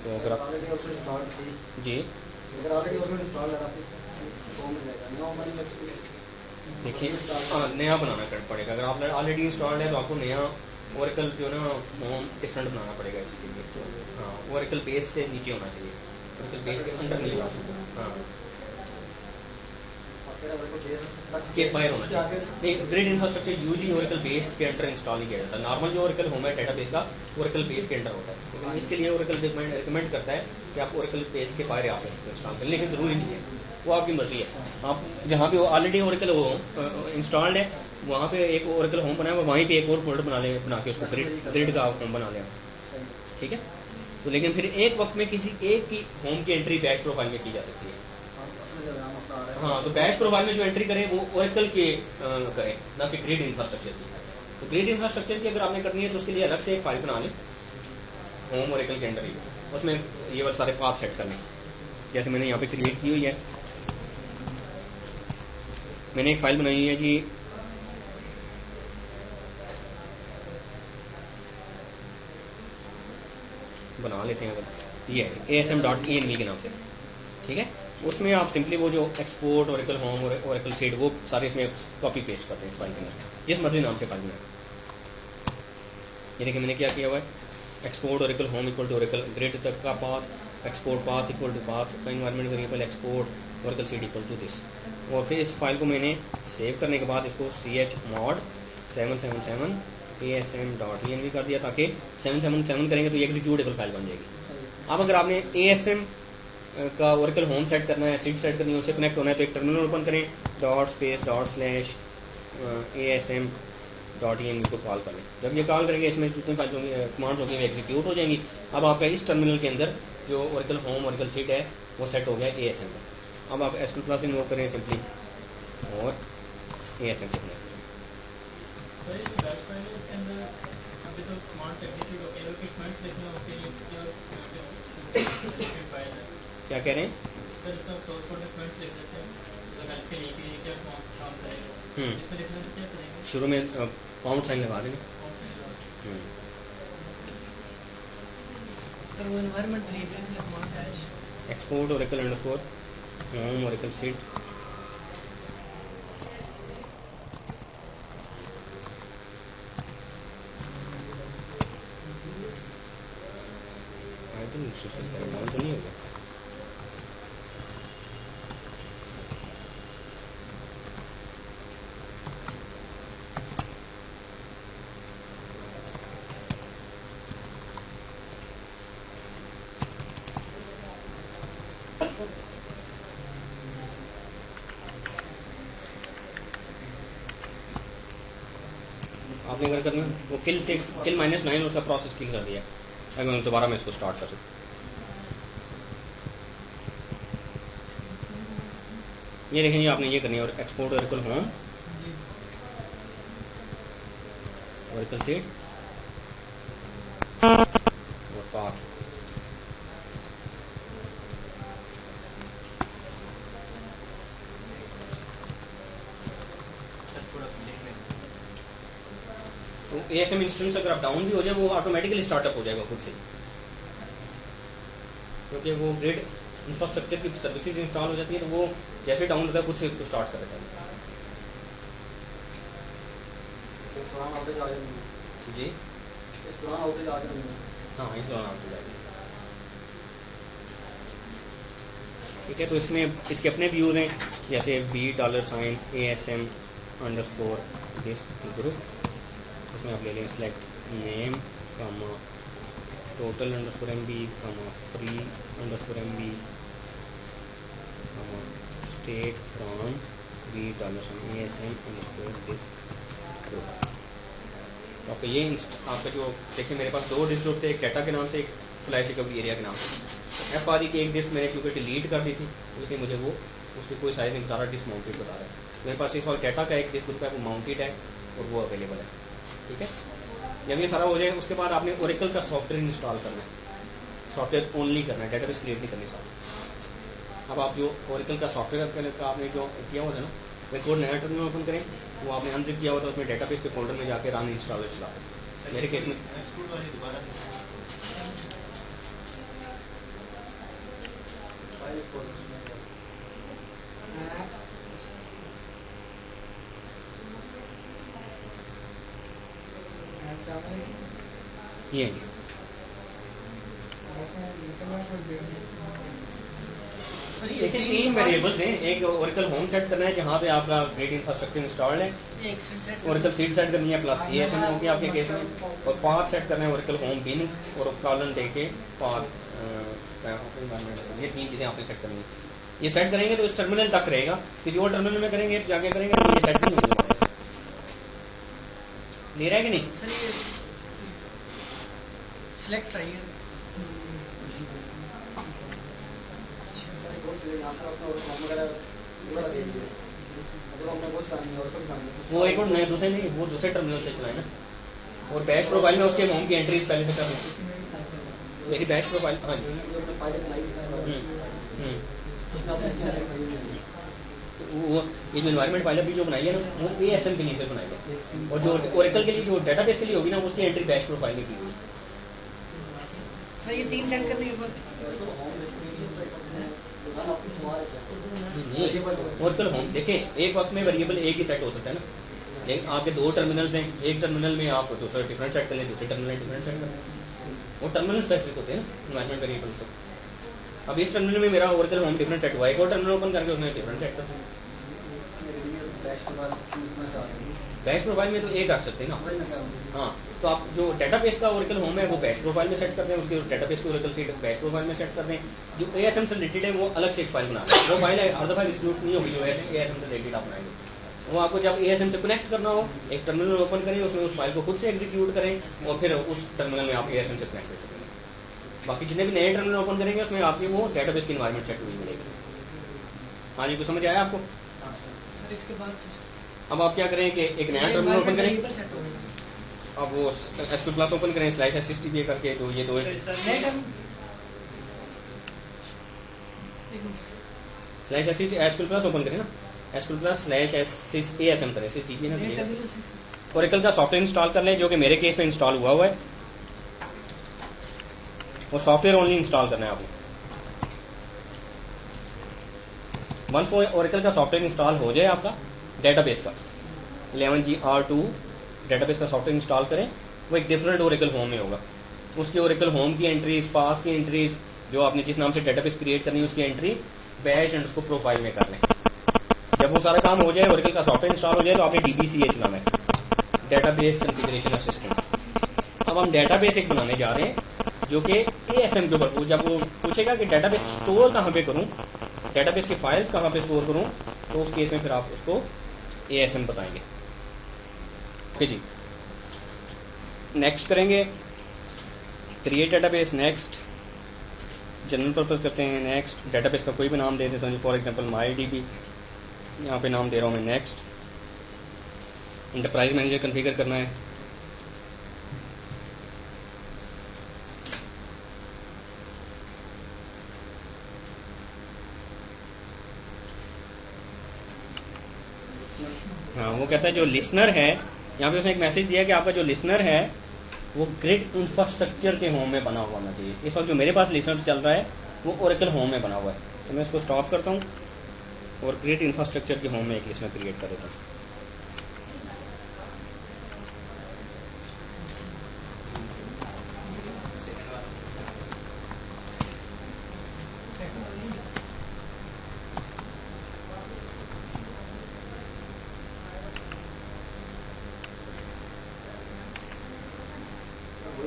तो अगर आप जी देखिए नया बनाना पड़ेगा। अगर आप ऑलरेडी इंस्टॉल्ड है तो आपको नया ओरेकल जो ना होम डिफरेंट बनाना पड़ेगा इसके लिए। हाँ, ओरेकल बेस से नीचे होना चाहिए, ओरेकल बेस के अंदर नहीं होना चाहिए। हाँ, के बाहर होना चाहिए। नहीं, grid infrastructure usually Oracle base के अंडर इंस्टॉल नहीं किया जाता। नॉर्मल जो ओरेकल होम है डेटाबेस का ओरेकल बेस के अंडर होता है, लेकिन इसके लिए ओरेकल रिकमेंड करता है कि आप ओरेकल बेस के बाहर आप इंस्टॉल करें, लेकिन जरूरी नहीं है, वो आपकी मर्जी है। आप जहाँ पे ऑलरेडी ओरेकल इंस्टॉल्ड है वहाँ पे एक ओरेकल होम बनाया, वहीं पे एक और फोल्डर बना के उसको ग्रिड का होम बना लें। ठीक है, तो लेकिन फिर एक वक्त में किसी एक की होम की एंट्री बैश प्रोफाइल में की जा सकती है। हाँ, तो बैश प्रोफाइल में जो एंट्री करें वो ओरेकल के करें, ना कि ग्रिड इंफ्रास्ट्रक्चर की। तो ग्रिड इंफ्रास्ट्रक्चर की अगर आपने करनी है तो उसके लिए अलग से एक फाइल बना लें होम ओरेकल के अंडर ही, उसमें ये वाले सारे पाथ सेट करने, जैसे मैंने यहाँ पे क्रिएट की हुई है। मैंने एक फाइल बनाई हुई है जी बना लेते हैं, अगर ये ASM.env के नाम से। ठीक है, उसमें आप सिंपली वो जो एक्सपोर्ट ओरेकल होम और ओरेकल सीड वो सारे इसमें कॉपी पेस्ट करते हैं इस फाइल के अंदर, जिस मर्जी नाम से फाइल बनाए। ये देखिए मैंने क्या किया हुआ है, export Oracle home equal to Oracle grid तक का path, export path equal to path का environment variable export Oracle SID equal to this. और फिर इस फाइल को मैंने सेव करने के बाद इसको chmod 777 ASM.env कर दिया, ताकि 777 करेंगे तो ये एग्जीक्यूटेबल फाइल बन जाएगी। अब अगर आपने ASM का ओरेकल होम सेट करना है, सीड सेट करनी है, उससे कनेक्ट होना है, तो एक टर्मिनल ओपन करें, $/ASM.env को कॉल कर लें। जब ये कॉल करेंगे इसमें जितनी फाइल होंगी कमांड्स होंगी वो एग्जीक्यूट हो जाएंगी। अब आपका इस टर्मिनल के अंदर जो ओरेकल होम ओरेकल सीड है वो सेट हो गया ASM का। अब आप SQL प्लस इन्वोक करें सिंपली और ASM से कनेक्ट। क्या कह रहे हैं? शुरू में पाउंड साइन लगा देंगे। Export Oracle underscore home Oracle seed down तो नहीं होगा। आपने अगर करना वो किल -9 उसका प्रोसेस किल कर दिया। अगर मैं दोबारा मैं इसको स्टार्ट कर सकूँ, ये देखेंगे आपने ये करनी है और export Oracle home Oracle seat और पाथ। ASM इंस्टेंस अगर आप डाउन भी हो जाए वो ऑटोमेटिकली स्टार्टअप हो जाएगा खुद से, क्योंकि वो ग्रिड इंफ्रास्ट्रक्चर की सर्विसेज इंस्टॉल हो जाती है, तो वो जैसे डाउन होता है खुद से उसको स्टार्ट कर देता है। जी हाँ, इस दौरान आपको जाएगी। ठीक है, तो इसमें इसके अपने व्यूज हैं, जैसे $, ASM _ दिस ग्रुप। इसमें आप ले लें select name total _MB free _MB state from $, ASM _ group। तो आपका ये आपका जो देखिए मेरे पास 2 डिस्क ग्रुप थे, एक डाटा के नाम से, एक फ्लैश रिकवरी एरिया के नाम से। FRE की एक डिस्क मैंने क्योंकि डिलीट कर दी थी, इसलिए मुझे वो उसकी कोई साइज नहीं बता रहा, डिस्क माउंटेड बता रहा है। मेरे पास इस वक्त डाटा का एक डिस्क ग्रुप है, वो माउंटेड है और वो अवेलेबल है। ठीक है, जब ये सारा हो जाए उसके बाद आपने ओरेकल का सॉफ्टवेयर इंस्टॉल करना है, सॉफ्टवेयर ओनली करना है, डेटाबेस क्रिएट नहीं करनी साथ। अब आप जो ओरेकल का सॉफ्टवेयर का आपने जो किया हुआ था ना, वही कोड नया टर्मिनल ओपन करें, वो आपने अनजिप किया हुआ था, उसमें डेटाबेस के फोल्डर में जाके रन इंस्टॉलर चला दें। मेरे केस में ये है जी। देखिए 3 वेरिएबल्स हैं, एक ओरेकल होम सेट करना है जहाँ पे आपका ग्रेट इंफ्रास्ट्रक्चर इंस्टॉल्ड है, ओरेकल सीट सेट करनी है प्लस ASM होगी आपके केस में, और पाथ सेट करना है ओरेकल होम बिन और कॉलन दे के पाथ। ये 3 चीजें आपने सेट करनी है। ये सेट करेंगे तो इस टर्मिनल तक रहेगा, किसी और टर्मिनल में करेंगे जाके करेंगे तो ये सेट नहीं होगा। ले रहा है कि नहीं? सिलेक्ट आइए वो एक और नए दूसरे नहीं, वो दूसरे टर्मिनल से चलाए ना। और बैश प्रोफाइल में उसके होम की एंट्रीज पहले से कर लें। मेरी बैश प्रोफाइल हाँ जी वो ये जो एनवायरनमेंट फाइल अभी जो बनाई है ना, वो ASM के लिए से बनाई है, और जो ओरेकल के लिए जो डेटाबेस के लिए होगी ना, उसकी एंट्री बैश प्रोफाइल में की हुई है। सर ये 3 सेट करने के बाद ओरेकल होम देखिए, एक वक्त में वेरिएबल एक ही सेट हो सकता है ना, लेकिन आपके 2 टर्मिनल्स हैं, एक टर्मिनल में आप दूसरा डिफरेंट सेट कर लें, दूसरे टर्मिनल डिफरेंट सेट कर लें, वो टर्मिनल स्पेसिफिक होते हैं एनवायरनमेंट वेरिएबल्स को। अब इस टर्मिनल में मेरा ओरेकल होम डिफरेंट सेट हुआ है, एक और टर्मिनल ओपन करके उसमें डिफरेंट सेट कर दूँ। बैश प्रोफाइल में तो एक रख सकते हैं ना। हाँ, तो आप जो डेटाबेस का ओरेकल होम है वो बैश प्रोफाइल में सेट कर दें, उसके डेटाबेस की ओरेकल सीट बैश प्रोफाइल में सेट कर दें। जो ASM से रिलेटेड है वो अलग से एक फाइल बना दें, वो फाइल है हर दफा एग्जीक्यूट नहीं होगी जो ASM से रिलेटेड आप बनाएंगे। वो आपको जब ASM से कनेक्ट करना हो, एक टर्मिनल ओपन करें, उसमें उस फाइल को खुद से एग्जीक्यूट करें और फिर उस टर्मिनल में आप ASM से कनेक्ट कर सकेंगे। बाकी जितने भी नए टर्मिनल ओपन करेंगे उसमें आपकी वो डेटाबेस की एनवायरनमेंट सेट हुई मिलेगी। हाँ जी, कुछ समझ आया आपको? सर इसके बाद अब आप क्या करें कि एक नया टर्मिनल ओपन करें, अब वो SQL Plus ओपन करें /SSTP करके, तो ये 2 /SQL Plus ओपन करें ना, SQL Plus /ASM करें, SSTP ना दिएगा। ओरेकल का सॉफ्टवेयर इंस्टॉल कर लें, जो कि मेरे केस में इंस्टॉल हुआ है, वो सॉफ्टवेयर ओनली इंस्टॉल करना है आपको। वंस वो ओरेकल का सॉफ्टवेयर इंस्टॉल हो जाए आपका डेटाबेस का 11G R2 डेटाबेस का सॉफ्टवेयर इंस्टॉल करें, वो एक डिफरेंट ओरेकल होम में होगा। उसके ओरेकल होम की एंट्रीज, पाथ की एंट्रीज, जो आपने जिस नाम से डेटाबेस क्रिएट करनी है उसकी एंट्री बैश अंडरस्कोर प्रोफाइल में कर लें। जब वो सारा काम हो जाए, ओरेकल का सॉफ्टवेयर इंस्टॉल हो जाए, तो आपने DBCA चलाना है, डेटाबेस कॉन्फ़िगरेशन असिस्टेंट। अब हम डेटाबेस एक बनाने जा रहे हैं जो कि ASM के ऊपर, जब वो पूछेगा कि डेटाबेस स्टोर कहाँ पे करूँ, डेटाबेस की फाइल्स कहाँ पे स्टोर करूँ, तो उस केस में फिर आप उसको ASM बताएंगे। ओके जी, नेक्स्ट करेंगे create database, next general purpose करते हैं, नेक्स्ट डेटाबेस का कोई भी नाम दे देता हूँ, फॉर एग्जांपल MyDB यहाँ पे नाम दे रहा हूँ मैं, नेक्स्ट इंटरप्राइज मैनेजर कॉन्फ़िगर करना है, हाँ वो कहता है जो लिसनर है, यहाँ पे उसने एक मैसेज दिया कि आपका जो लिसनर है वो ग्रिड इंफ्रास्ट्रक्चर के होम में बना हुआ होना चाहिए। इस वक्त जो मेरे पास लिसनर चल रहा है वो ओरेकल होम में बना हुआ है, तो मैं इसको स्टॉप करता हूँ और ग्रिड इंफ्रास्ट्रक्चर के होम में एक लिसनर क्रिएट कर देता हूँ।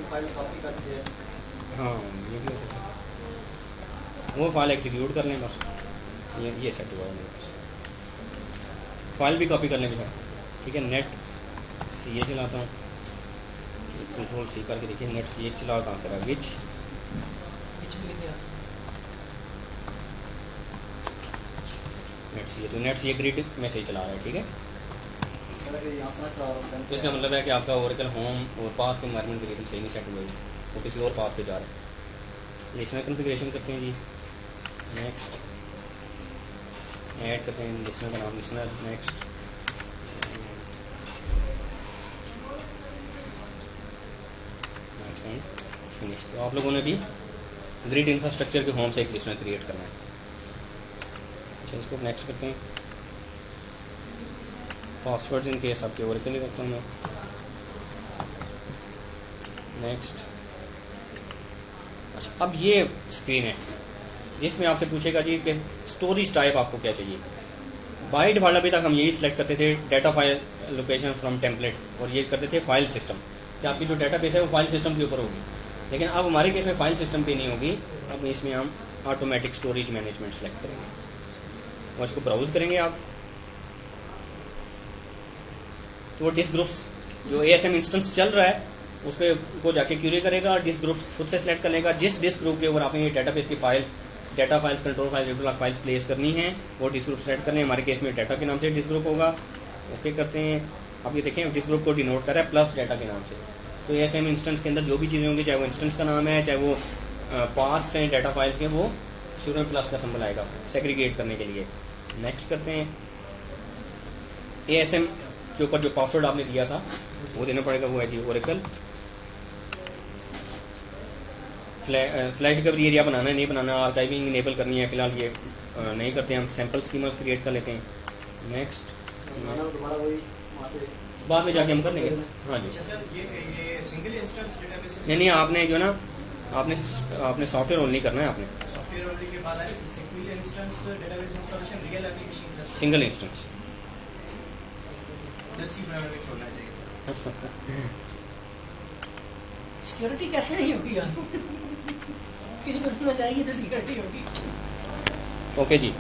फाइल कॉपी करती है। हाँ ये भी हो सकता है, वो फाइल एग्जीक्यूट कर लें बस, ये सेट हुआ है मेरे पास। फाइल भी कॉपी कर लें बेटा, ठीक है। नेट CA चलाता हूँ, कंट्रोल C करके देखिए, नेट CA चला कहाँ से रहा, विच नेट CA, तो नेट CA ग्रिड में से ही चला रहा है, ठीक है। तो इसका मतलब है कि आपका ओरेकल होम और पाथ के एनवायरनमेंट वेरिएबल सही नहीं सेट हुए, वो किसी और पाथ पे जा रहा है। लिसनर कॉन्फ़िगरेशन करते हैं जी, नेक्स्ट ऐड करते हैं लिसनर का नाम, लिसनर, नेक्स्ट फिनिश। तो आप लोगों ने भी ग्रिड इंफ्रास्ट्रक्चर के होम से एक लिसनर क्रिएट करना है। अच्छा, इसको नेक्स्ट करते हैं। पासवर्ड इन केस आपके ओरेकल ही रखता हूँ मैं, नेक्स्ट। अच्छा, अब ये स्क्रीन है जिसमें आपसे पूछेगा जी कि स्टोरेज टाइप आपको क्या चाहिए। बाय डिफॉल्ट अभी तक हम यही सिलेक्ट करते थे, data file location from template, और ये करते थे फाइल सिस्टम, कि आपकी जो डाटाबेस है वो फाइल सिस्टम के ऊपर होगी। लेकिन अब हमारे केस में फाइल सिस्टम पे नहीं होगी, अब इसमें हम ऑटोमेटिक स्टोरेज मैनेजमेंट सेलेक्ट करेंगे और इसको ब्राउज करेंगे आप, तो वो डिस्क ग्रुप्स जो ASM इंस्टेंस चल रहा है उस पर को जाके क्यूरी करेगा और डिस्क ग्रुप्स खुद से सेलेक्ट कर लेगा। जिस डिस्क ग्रुप के ऊपर आपने ये डाटाबेस की files, data files, control files, return files place करनी है, वो डिस्क ग्रुप सेलेक्ट करने। हमारे केस में डाटा के नाम से डिस्क ग्रुप होगा, ओके करते हैं। अब ये देखें डिस्क ग्रुप को डिनोट कर रहा है प्लस डाटा के नाम से। तो ASM इंस्टेंस के अंदर जो भी चीज़ें होंगी, चाहे वो इंस्टेंस का नाम है, चाहे वो पाथ्स हैं डाटा फाइल्स के, वो शुरू में प्लस का सिंबल आएगा सेग्रीगेट करने के लिए। नेक्स्ट करते हैं। ASM के ऊपर जो पासवर्ड आपने दिया था वो देना पड़ेगा, वो है जी ओरेकल। फ्लैश रिकवरी एरिया बनाना है नहीं बनाना, आर्काइविंग इनेबल करनी है, फिलहाल ये नहीं करते हैं, हम सैम्पल स्कीमर्स क्रिएट कर लेते हैं। नेक्स्ट बाद में जाके हम कर लेंगे। हाँ जी, ये सिंगल इंस्टेंस डेटाबेस नहीं, आपने जो ना आपने सॉफ्टवेयर ओनली करना है, आपने सॉफ्टवेयर ओनली के बाद आए single instance database installation, real application single instance छोड़ना चाहिए। सिक्योरिटी कैसे नहीं होगी यार? किसी को सुनना चाहिए तो सिक्योरिटी होगी। ओके जी,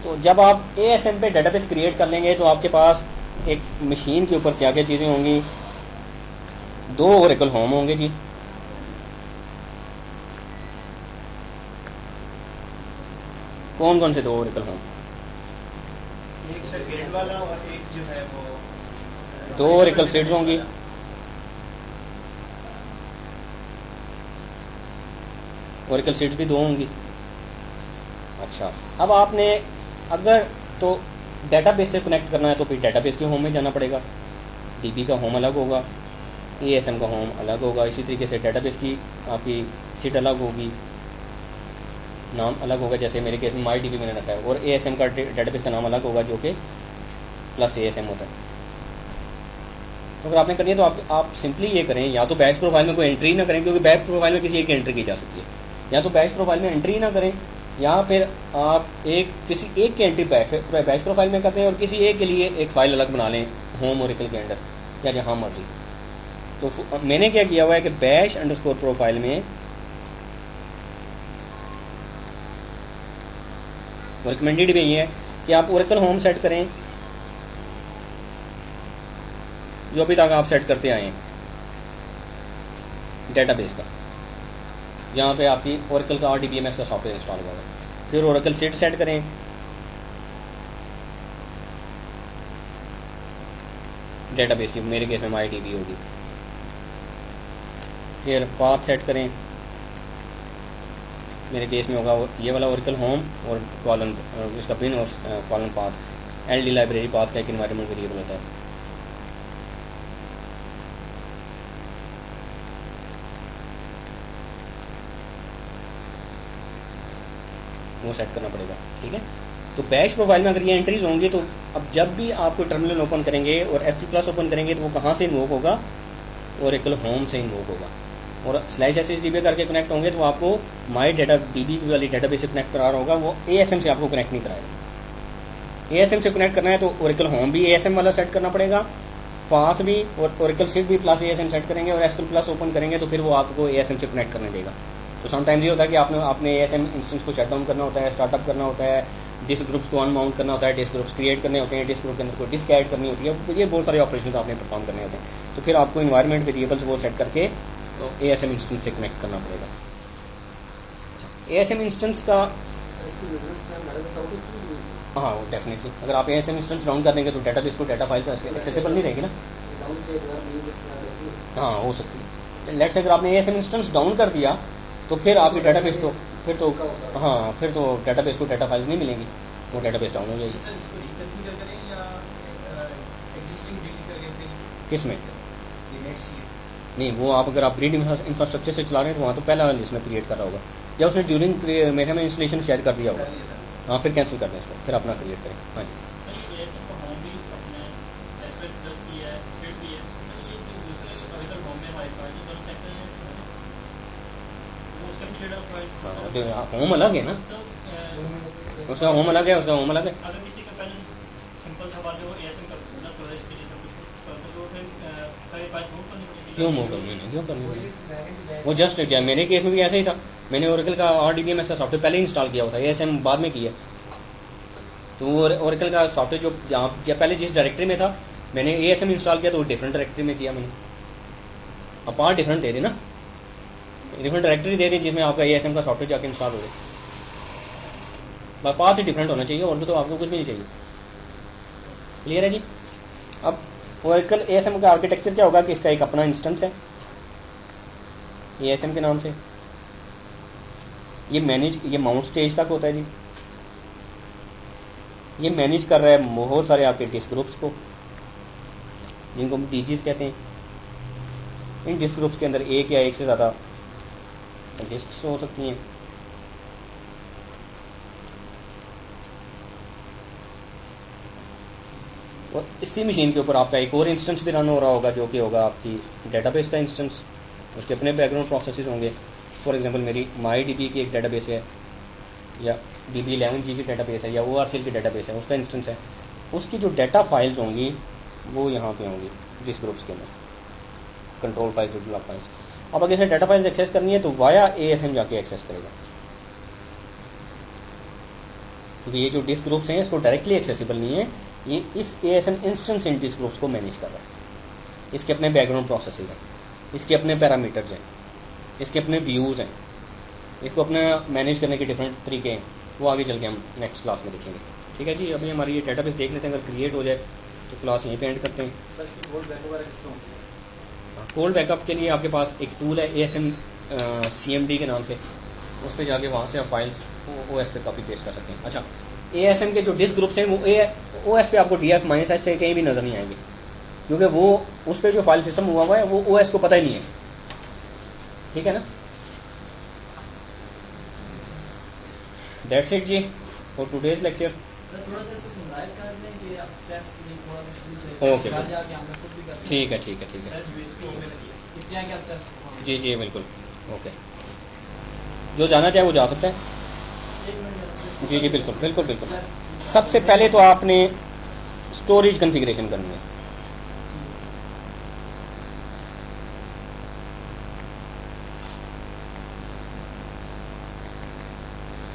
तो जब आप ASM पे डेटाबेस क्रिएट कर लेंगे तो आपके पास एक मशीन के ऊपर क्या क्या चीज़ें होंगी। 2 ओरेकल होम होंगे जी, कौन कौन से 2 ओरेकल होम? एक सर ग्रिड वाला और एक जो है वो 2 ओरेकल सीट्स होंगी। ओरेकल सीट्स भी 2 होंगी। अच्छा, अब आपने अगर तो डेटाबेस से कनेक्ट करना है तो फिर डेटाबेस के होम में जाना पड़ेगा। DB का होम अलग होगा, ASM का होम अलग होगा। इसी तरीके से डेटाबेस की आपकी सीट अलग होगी, नाम अलग होगा, जैसे मेरे केस में MyDB मैंने रखा है, और ASM का डेटाबेस का नाम अलग होगा जो कि प्लस ASM होता है। तो अगर आपने करनी है तो आप सिंपली ये करें, या तो बैच प्रोफाइल में कोई एंट्री ना करें, क्योंकि बैच प्रोफाइल में किसी एक एंट्री की जा सकती है, या तो बैच प्रोफाइल में एंट्री ना करें, या फिर आप किसी एक की एंट्री बैच प्रोफाइल में करते हैं और किसी एक के लिए एक फाइल अलग बना लें होम ओरेकल के अंदर या जहां मर्जी। तो मैंने क्या किया हुआ है कि बैच अंडरस्कोर प्रोफाइल में रिकमेंडेड भी ये है कि आप ओरेकल होम सेट करें जो अभी तक आप सेट करते आए हैं डेटाबेस का, जहां पे आपकी ओरेकल का RDBMS का सॉफ्टवेयर इंस्टॉल हुआ है। फिर ओरेकल सीट सेट करें, डेटाबेस की मेरे केस में MyDB होगी। फिर पाथ सेट करें, मेरे केस में होगा ये वाला ओरेकल होम और कॉलन इसका बिन और colon path. LD library path का एक एनवायरनमेंट वेरिएबल होता है। वो सेट करना पड़ेगा, ठीक है। तो बैच प्रोफाइल में अगर ये एंट्रीज होंगी तो अब जब भी आप कोई टर्मिनल ओपन करेंगे और F2+ ओपन करेंगे तो वो कहाँ से इन्वोक होगा, ओरेकल होम से इन्वोक होगा। और /SHDB करके कनेक्ट होंगे तो आपको MyDB वाली डेटाबेस से कनेक्ट करा रहा होगा, वो ASM से आपको कनेक्ट नहीं कराएगा। ASM से कनेक्ट करना है तो ओरेकल होम भी ASM वाला सेट करना पड़ेगा, पाथ भी और ओरेकल सीट भी प्लस ASM सेट करेंगे और SQL+ ओपन करेंगे तो फिर वो आपको ASM से कनेक्ट करने देगा। तो समटाइम्स ये होता है कि आपने ASM इंस्टेंस को शट डाउन करना होता है, स्टार्टअप करना होता है, डिस्क ग्रुप्स को अनमाउंट करना होता है, डिस्क ग्रुप्स क्रिएट करने होते हैं, डिस्क ग्रुप के अंदर कोई डिस्क ऐड करनी होती है, तो ये बहुत सारे ऑपरेशन आपने परफॉर्म करने होते हैं। तो फिर आपको इन्वायरमेंट वेरिएबल्स वो सेट करके तो ASM इंस्टेंस से कनेक्ट करना पड़ेगा। ASM इंस्टेंस का हाँ डेफिनेटली अगर आप ASM इंस्टेंस डाउन कर देंगे तो डेटाबेस को डेटा फाइल्स एक्सेसिबल नहीं रहेगी ना। हाँ हो सकती है। लेट्स से अगर आपने ASM इंस्टेंस डाउन कर दिया तो फिर आपके डेटाबेस तो फिर तो डेटाबेस को डेटा फाइल्स नहीं मिलेंगी, वो डेटाबेस डाउन हो जाएगी। किसमें नहीं, वो आप अगर आप ग्रिड इंफ्रास्ट्रक्चर से चला रहे हैं तो वहाँ तो पहला लिस्ट में क्रिएट कर रहा होगा, या उसने ड्यूरिंग मेरे में इंस्टॉलेशन शायद कर दिया होगा। हाँ फिर कैंसिल कर दें इसको, फिर अपना क्रिएट करें। हाँ जी होम अलग है ना, उसका होम अलग है, उसका होम अलग है। क्यों मूव करनी है, क्यों करनी है? वो जस्ट क्या मेरे केस में भी ऐसा ही था, मैंने ओरेकल का RDBMS का सॉफ्टवेयर पहले इंस्टॉल किया हुआ था, ASM बाद में किया। तो ओरेकल का सॉफ्टवेयर जो जहाँ पहले जिस डायरेक्टरी में था मैंने ASM इंस्टॉल किया तो वो डिफरेंट डायरेक्टरी में किया मैंने। अब पार्ट डिफरेंट दे देना, डिफरेंट डायरेक्टरी दे दी जिसमें आपका ASM का सॉफ्टवेयर जाके इंस्टॉल हो जाए। पाथ ही डिफरेंट होना चाहिए और तो आपको कुछ भी नहीं चाहिए। क्लियर है जी। अब ओरेकल ASM का आर्किटेक्चर क्या होगा कि इसका एक अपना इंस्टेंस है ASM के नाम से, ये माउंट स्टेज तक होता है जी। ये मैनेज कर रहा है बहुत सारे आपके डिस्क ग्रुप्स को जिनको हम DGs कहते हैं। इन डिस्क ग्रुप्स के अंदर एक या एक से ज्यादा डिस्क्स हो सकती हैं। और इसी मशीन के ऊपर आपका एक और इंस्टेंस भी रन हो रहा होगा जो कि होगा आपकी डेटाबेस का इंस्टेंस, उसके अपने बैकग्राउंड प्रोसेसेस होंगे। फॉर एग्जांपल मेरी MyDB की एक डेटाबेस है या DB11G की डेटाबेस है या ORCL की डेटाबेस है, उसका इंस्टेंस है। उसकी जो डाटा फाइल्स होंगी वो यहाँ पे होंगी डिस्क ग्रुप्स के अंदर, कंट्रोल फाइल्स और ब्लॉक फाइल्स। अब अगर इसे डाटा फाइल्स एक्सेस करनी है तो वाया ASM जाके एक्सेस करेगा, क्योंकि ये जो डिस्क ग्रुप्स हैं इसको डायरेक्टली एक्सेसिबल नहीं है, ये इस ASM इंस्टेंस इन डिस्क ग्रुप्स को मैनेज कर रहा है। इसके अपने बैकग्राउंड प्रोसेसेस हैं, इसके अपने पैरामीटर्स हैं, इसके अपने व्यूज हैं, इसको अपने मैनेज करने के डिफरेंट तरीके हैं। वो आगे चल के हम नेक्स्ट क्लास में देखेंगे। ठीक है जी। अभी हमारी ये डेटाबेस देख लेते हैं, अगर क्रिएट हो जाए तो क्लास यहीं पे एंड करते हैं। कोल्ड बैकअप के लिए आपके पास एक टूल है ASM CMD के नाम से, उस पर जाके वहाँ से आप फाइल्स OS पे कॉपी पेस्ट कर सकते हैं। अच्छा, ASM के जो डिस्क ग्रुप्स हैं वो OS पे आपको DF-h से कहीं भी नजर नहीं आएंगे, क्योंकि वो उस पर जो फाइल सिस्टम हुआ है वो OS को पता ही नहीं है। ठीक है ना। That's it जी for today's lecture. सर थोड़ा सा इसको समराइज कर दें कि आप स्टेप्स में थोड़ा सा शुरू से ओके, घर जाके हमने खुद भी करते ठीक है ठीक है ठीक है। सर यूएसपी हो गया हैं क्या क्या स्टेप्स। जी जी बिल्कुल ओके, जो जाना चाहे वो जा सकता है। एक मिनट जी जी बिल्कुल बिल्कुल बिल्कुल। सबसे पहले तो आपने स्टोरेज कॉन्फ़िगरेशन करनी है।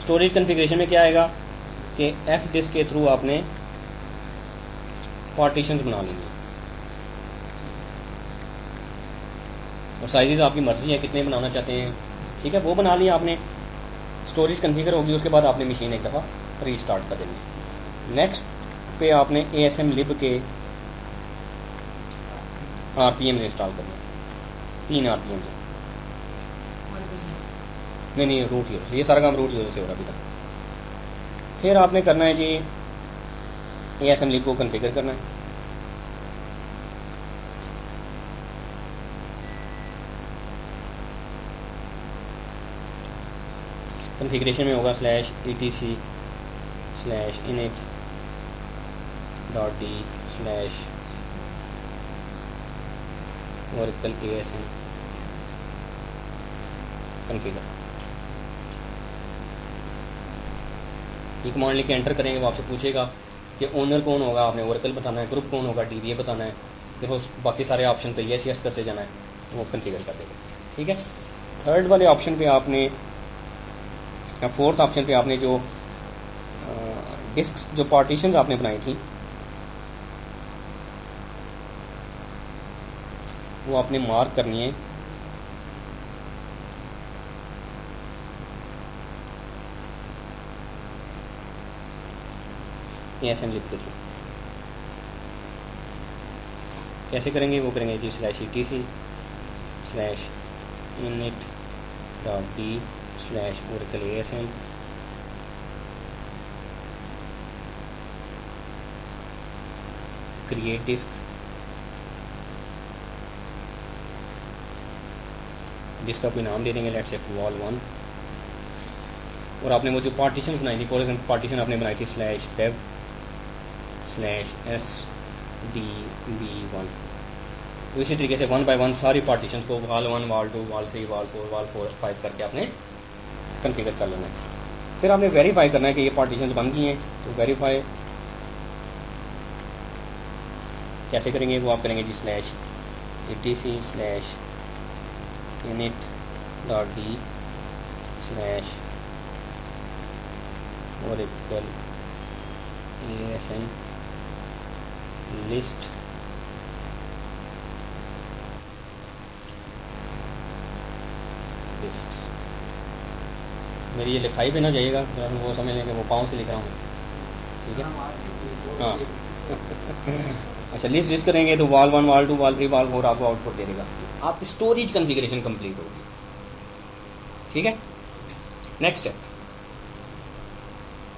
स्टोरेज कॉन्फ़िगरेशन में क्या आएगा कि एफ डिस्क के थ्रू आपने पार्टीशंस बना लेंगे और साइजेस आपकी मर्जी है कितने बनाना चाहते हैं, ठीक है, वो बना लिया आपने। स्टोरेज कॉन्फ़िगर होगी, उसके बाद आपने मशीन एक दफ़ा रीस्टार्ट कर देंगे। नेक्स्ट पे आपने ASM लिब के RPM इंस्टॉल करना है, 3 RPM से। नहीं रूट यूज, ये सारा काम रूट यूज से हो रहा अभी तक। फिर आपने करना है जी ASM लिब को कॉन्फ़िगर करना है। कॉन्फ़िगरेशन में होगा /etc/init.d/oracle ASM कॉन्फ़िगर। ये कमांड लिख के एंटर करेंगे, वो आपसे पूछेगा कि ओनर कौन होगा, आपने ओरेकल बताना है, ग्रुप कौन होगा, DBA बताना है, फिर वो बाकी सारे ऑप्शन पे यस करते जाना है, वो कॉन्फ़िगर कर देगा, ठीक है। थर्ड वाले ऑप्शन पे आपने या फोर्थ ऑप्शन पे आपने जो डिस्क जो पार्टीशंस आपने बनाई थी वो आपने मार्क करनी है ASM लिब के थ्रू। कैसे करेंगे वो करेंगे जी /etc/init.d/oracle ASM क्रिएट डिस्क। जिसका कोई नाम दे देंगे, लेट्स से वॉल 1। और आपने वो जो पार्टीशन बनाई थी, फॉर एग्जाम्पल पार्टीशन आपने बनाई थी /dev/sdb1, तो इसी तरीके से 1 बाय 1 सारी पार्टीशन को वाल 1 वाल 2 वाल 3 वाल 4 वाल 4 5 करके आपने कॉन्फ़िगर कर लेना है। फिर आपने वेरीफाई करना है कि ये पार्टीशन बन गई हैं, तो वेरीफाई कैसे करेंगे वो आप करेंगे जी /etc/init.d/oracle ASM लिस्ट डिस्क्स। मेरी ये लिखाई पे ना जाइएगा, वो समझ लेंगे वो पाँव से लिख रहा हूँ, ठीक है। हाँ अच्छा, लिस्ट डिस्क करेंगे तो वाल 1 वाल 2 वाल 3 वाल 4 आपको आउटपुट दे देगा। आपकी स्टोरेज कॉन्फ़िगरेशन कंप्लीट होगी, ठीक है। नेक्स्ट स्टेप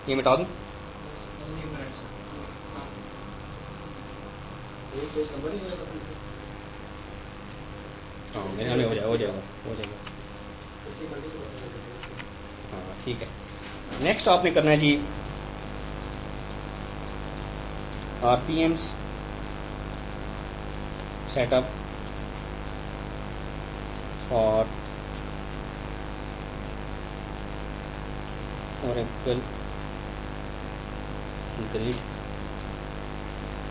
ये मिटा दूं। हाँ मेरे में हो जाएगा हाँ ठीक है। नेक्स्ट आपने करना है जी RPMs setup for Oracle grid.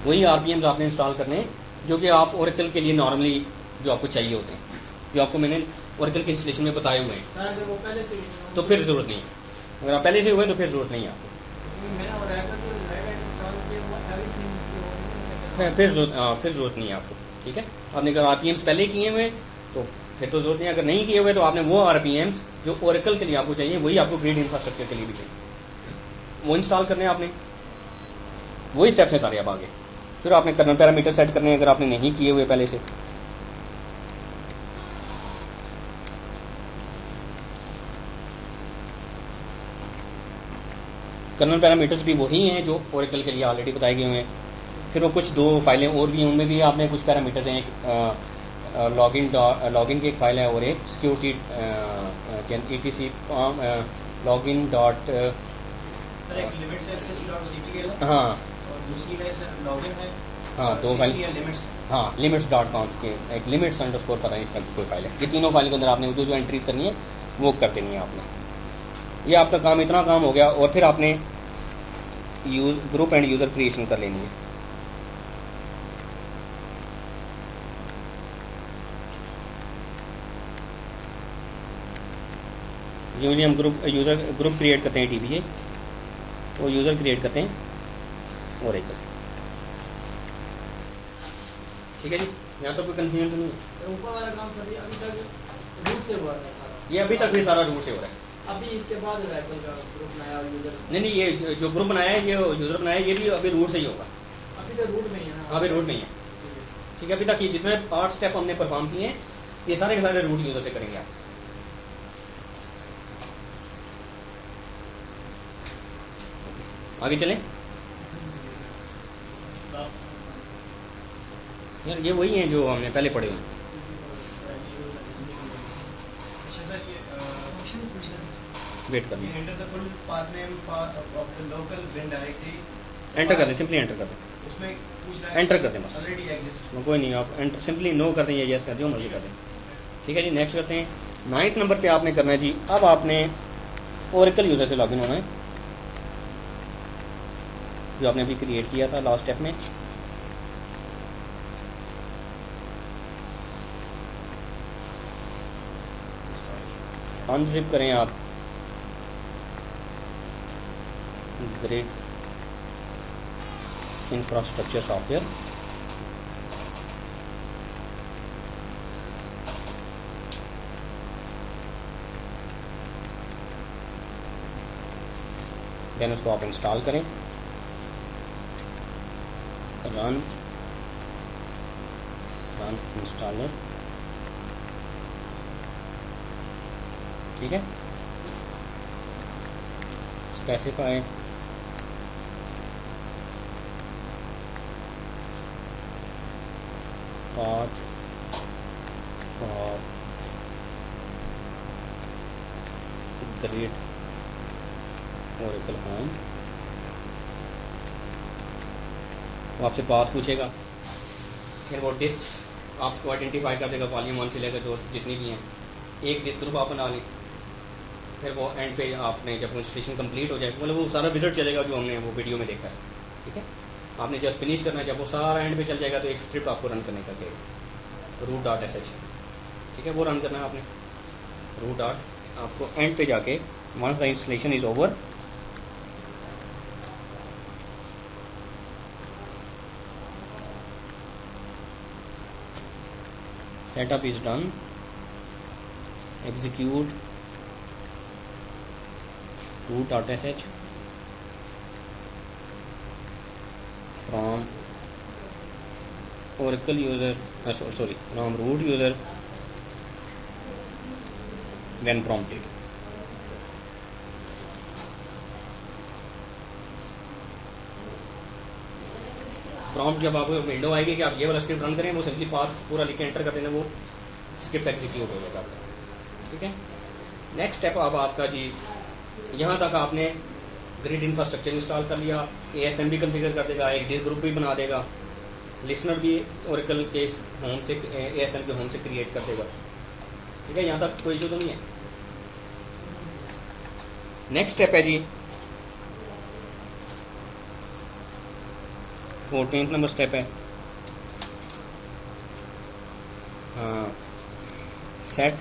वही RPMs आपने इंस्टॉल करने हैं जो कि आप Oracle के लिए नॉर्मली जो आपको चाहिए होते हैं, जो आपको मैंने Oracle के इंस्टॉलेशन में बताए हुए हैं। सर अगर वो पहले से तो फिर जरूरत नहीं है, अगर आप पहले से हुए तो फिर जरूरत नहीं है आपको। फिर जरूरत नहीं है आपको, ठीक है। आपने अगर RPMs पहले किए हुए तो फिर तो जरूरत नहीं है। अगर नहीं किए हुए तो आपने वो RPMs जो Oracle के लिए आपको चाहिए वही आपको ग्रिड इंफ्रास्ट्रक्चर के लिए भी चाहिए, वो इंस्टॉल करने हैं आपने। वही स्टेप्स हैं सारे अब आगे। फिर आपने कर्नल पैरामीटर सेट करने हैं अगर आपने नहीं किए हुए पहले से। कर्नल पैरामीटर्स भी वही हैं जो Oracle के लिए ऑलरेडी बताए गए हुए हैं। फिर वो कुछ 2 फाइलें और भी हैं, उनमें भी आपने कुछ पैरामीटर्स हैं। एक लॉगिन की एक फाइल है और एक सिक्योरिटी etc login सर एक लिमिट्स है sys.ctl है हाँ और दूसरी है सर लॉगिन है। हाँ, और दो फाइल। तीसरी है लिमिट्स। हाँ, limits.conf के एक लिमिट्स अंडरस्कोर पता नहीं इसका कोई फाइल है। ये तीनों फाइल के अंदर आपने जो एंट्रीज करनी है वो कर देनी है आपने। ये आपका काम, इतना काम हो गया। और फिर आपने ग्रुप एंड यूजर क्रिएशन कर लेनी है। यूजली हम ग्रुप क्रिएट करते हैं DBA, वो यूजर क्रिएट करते हैं Oracle। ठीक है जी, यहाँ तो कोई कंफ्यूजन तो नहीं है। सर ऊपर वाला काम सभी अभी तक रूट से हुआ था सारा। ये अभी तक भी सारा रूट से हो रहा है। अभी इसके बाद Oracle का ग्रुप नया यूजर। नहीं, ये जो ग्रुप बनाया है, ये यूजर बनाया है, ये भी अभी रूट से ही होगा। अभी तक रूट नहीं है ना। हाँ, अभी रूट नहीं है। ठीक है, अभी तक ये जितने 8 स्टेप हमने परफॉर्म किए हैं, ये सारे के सारे रूट यूजर से करेंगे आप। आगे चलें। यार ये वही हैं जो हमने पहले पढ़े हुए हैं। अच्छा सर ये क्वेश्चन पूछ रहे थे। वेट करना, enter the full path name of the local bin directory. Enter कर दें, सिंपली एंटर कर दें। उसमें पूछ रहा है एंटर कर दें बस। Already exist. कोई नहीं, आप एंटर सिंपली नो कर दें या यस कर दें, मर्जी कर दें। ठीक है जी, नेक्स्ट करते हैं। 9th नंबर पे आपने करना है जी, अब आपने Oracle यूजर से लॉगिन होना है, जो आपने अभी क्रिएट किया था लास्ट स्टेप में। अनजिप करें आप ग्रिड इंफ्रास्ट्रक्चर सॉफ्टवेयर। देन उसको आप इंस्टॉल करें, रन इंस्टॉलर। ठीक है, specify path for grid Oracle Home। वो आपसे पाथ पूछेगा, फिर वो डिस्क्स आपको आइडेंटिफाई कर देगा, वॉल्यूम 1 से लेकर जो जितनी भी हैं। एक डिस्क ग्रुप आप बना लें, फिर वो एंड पे आपने जब इंस्टॉलेशन कंप्लीट हो जाए, मतलब वो सारा विजिट चलेगा जो हमने वो वीडियो में देखा है। ठीक है, आपने जस्ट फिनिश करना है, जब वो सारा एंड पे चल जाएगा तो एक स्क्रिप्ट आपको रन करने का कहेगा, root.sh। ठीक है, वो रन करना है आपने root. आपको एंड पे जाके once the installation is over, setup is done, execute root.sh from Oracle user, from root user when prompted। Prompt जब आपको विंडो आएगी कि आप ये वाला स्क्रिप्ट रन करें, वो सिंपली पाथ पूरा लिख के एंटर कर देना, वो स्क्रिप्ट एग्जीक्यूट हो जाएगा आपका। ठीक है, नेक्स्ट स्टेप अब आपका जी, यहाँ तक आपने ग्रिड इंफ्रास्ट्रक्चर इंस्टॉल कर लिया, ASM भी कॉन्फ़िगर कर देगा, एक डिस्क ग्रुप भी बना देगा, लिसनर भी Oracle के होम से ASM के होम से क्रिएट कर देगा। ठीक है, यहाँ तक कोई इशू तो नहीं है। नेक्स्ट स्टेप है जी 14th नंबर स्टेप है, set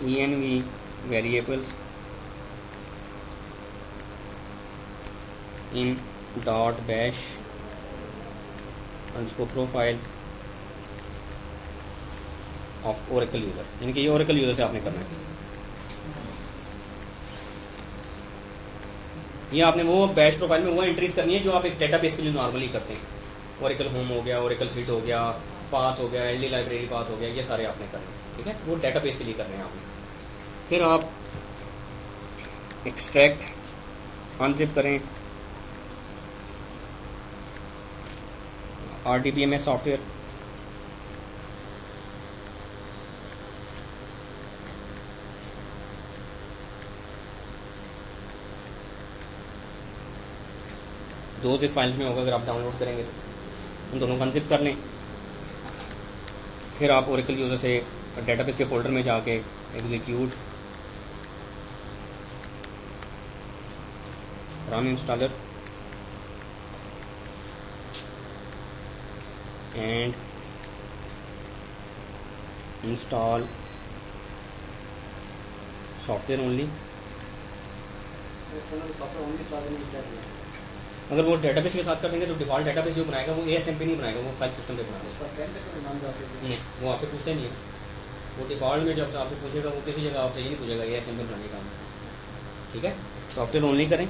env variables in .bash underscore profile of Oracle user. यानी कि ये Oracle यूजर से आपने करना है। ये आपने वो बैश प्रोफाइल में वो एंट्रीज करनी है जो आप एक डेटाबेस के लिए नॉर्मली करते हैं। Oracle होम हो गया, Oracle सीट हो गया, पाथ हो गया, LD लाइब्रेरी पाथ हो गया, ये सारे आपने करने हैं। ठीक है, वो डेटाबेस के लिए करने हैं आपने। फिर आप एक्सट्रैक्ट अनजिप करें RDBMS सॉफ्टवेयर, 2 zip फाइल्स में होगा अगर आप डाउनलोड करेंगे तो उन दोनों को अनजिप कर लें। फिर आप ओरेकल यूज़र से डेटाबेस के फोल्डर में जाके execute run installer and install software only. अगर वो डेटाबेस के साथ कर देंगे तो डिफॉल्ट डेटाबेस जो बनाएगा वो ASM पे नहीं बनाएगा, वो फाइल सिस्टम पे बनाएगा। नहीं, वो आपसे पूछते नहीं है। वो डिफॉल्ट में जब आपसे पूछेगा वो किसी जगह आपसे ये नहीं पूछेगा ASM पे बनाने का। ठीक है, सॉफ्टवेयर ओनली करें।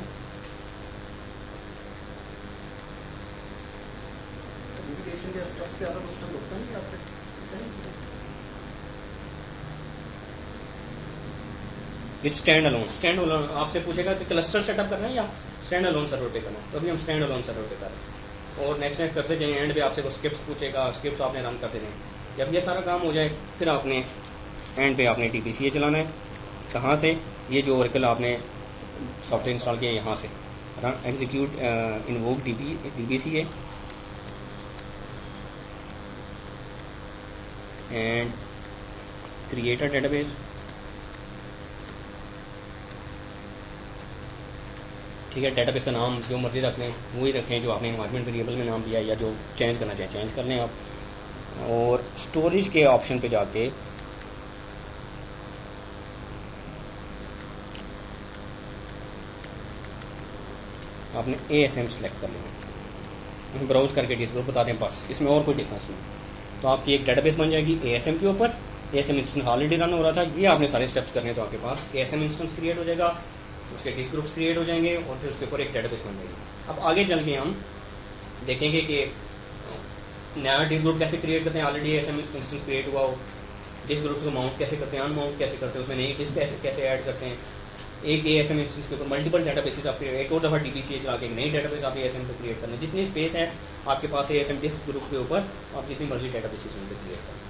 इट्स स्टैंड अलोन आपसे पूछेगा कि क्लस्टर सेटअप करना है या स्टैंड अलोन सर्वर पे करना है, तो अभी हम स्टैंड अलोन सर्वर पे कर रहे हैं। और नेक्स्ट करते जाइए, एंड पे आपसे कुछ स्क्रिप्ट्स पूछेगा, स्क्रिप्ट्स आपने रन करते जाए। जब ये सारा काम हो जाए फिर आपने एंड पे आपने TPCA चलाना है। कहाँ से? ये जो ओरेकल आपने सॉफ्टवेयर इंस्टॉल किया यहाँ से execute invoke TPCA and create a database. ठीक है, डेटाबेस का नाम जो मर्जी रख लें, वही रखें जो आपने इन्वायरमेंट वेरिएबल में नाम दिया, या जो चेंज करना चाहें चेंज कर लें आप। और स्टोरेज के ऑप्शन पे जाके आपने ASM सेलेक्ट कर लेना। ब्राउज करके डिस्क ग्रुप बता दें, बस इसमें और कोई डिफरेंस नहीं। तो आपकी एक डेटाबेस बन जाएगी ASM के ऊपर। ASM इंस्टेंस ऑलरेडी रन हो रहा था, ये आपने सारे स्टेप्स करने तो आपके पास ASM इंस्टेंस क्रिएट हो जाएगा, उसके डिस्क ग्रुप्स क्रिएट हो जाएंगे और फिर उसके ऊपर एक डेटाबेस बन जाएगी। अब आगे चल के हम देखेंगे कि नया डिस्क ग्रुप कैसे क्रिएट करते हैं। ऑलरेडी ASM इंस्टेंस क्रिएट हुआ हो, डिस्क ग्रुप्स को माउंट कैसे करते हैं, अनमाउंट कैसे करते हैं, उसमें नई डिस्क कैसे ऐड करते हैं। एक ASM इंस्टेंस के ऊपर मल्टीपल डेटाबेसेस आप एक और दफ़ा TPCA चला के एक नई डेटाबेस आप ASM पे क्रिएट करना। जितनी स्पेस है आपके पास ASM डिस्क ग्रुप के ऊपर, आप जितनी मर्जी डेटाबेसेस उन पर क्रिएट करें।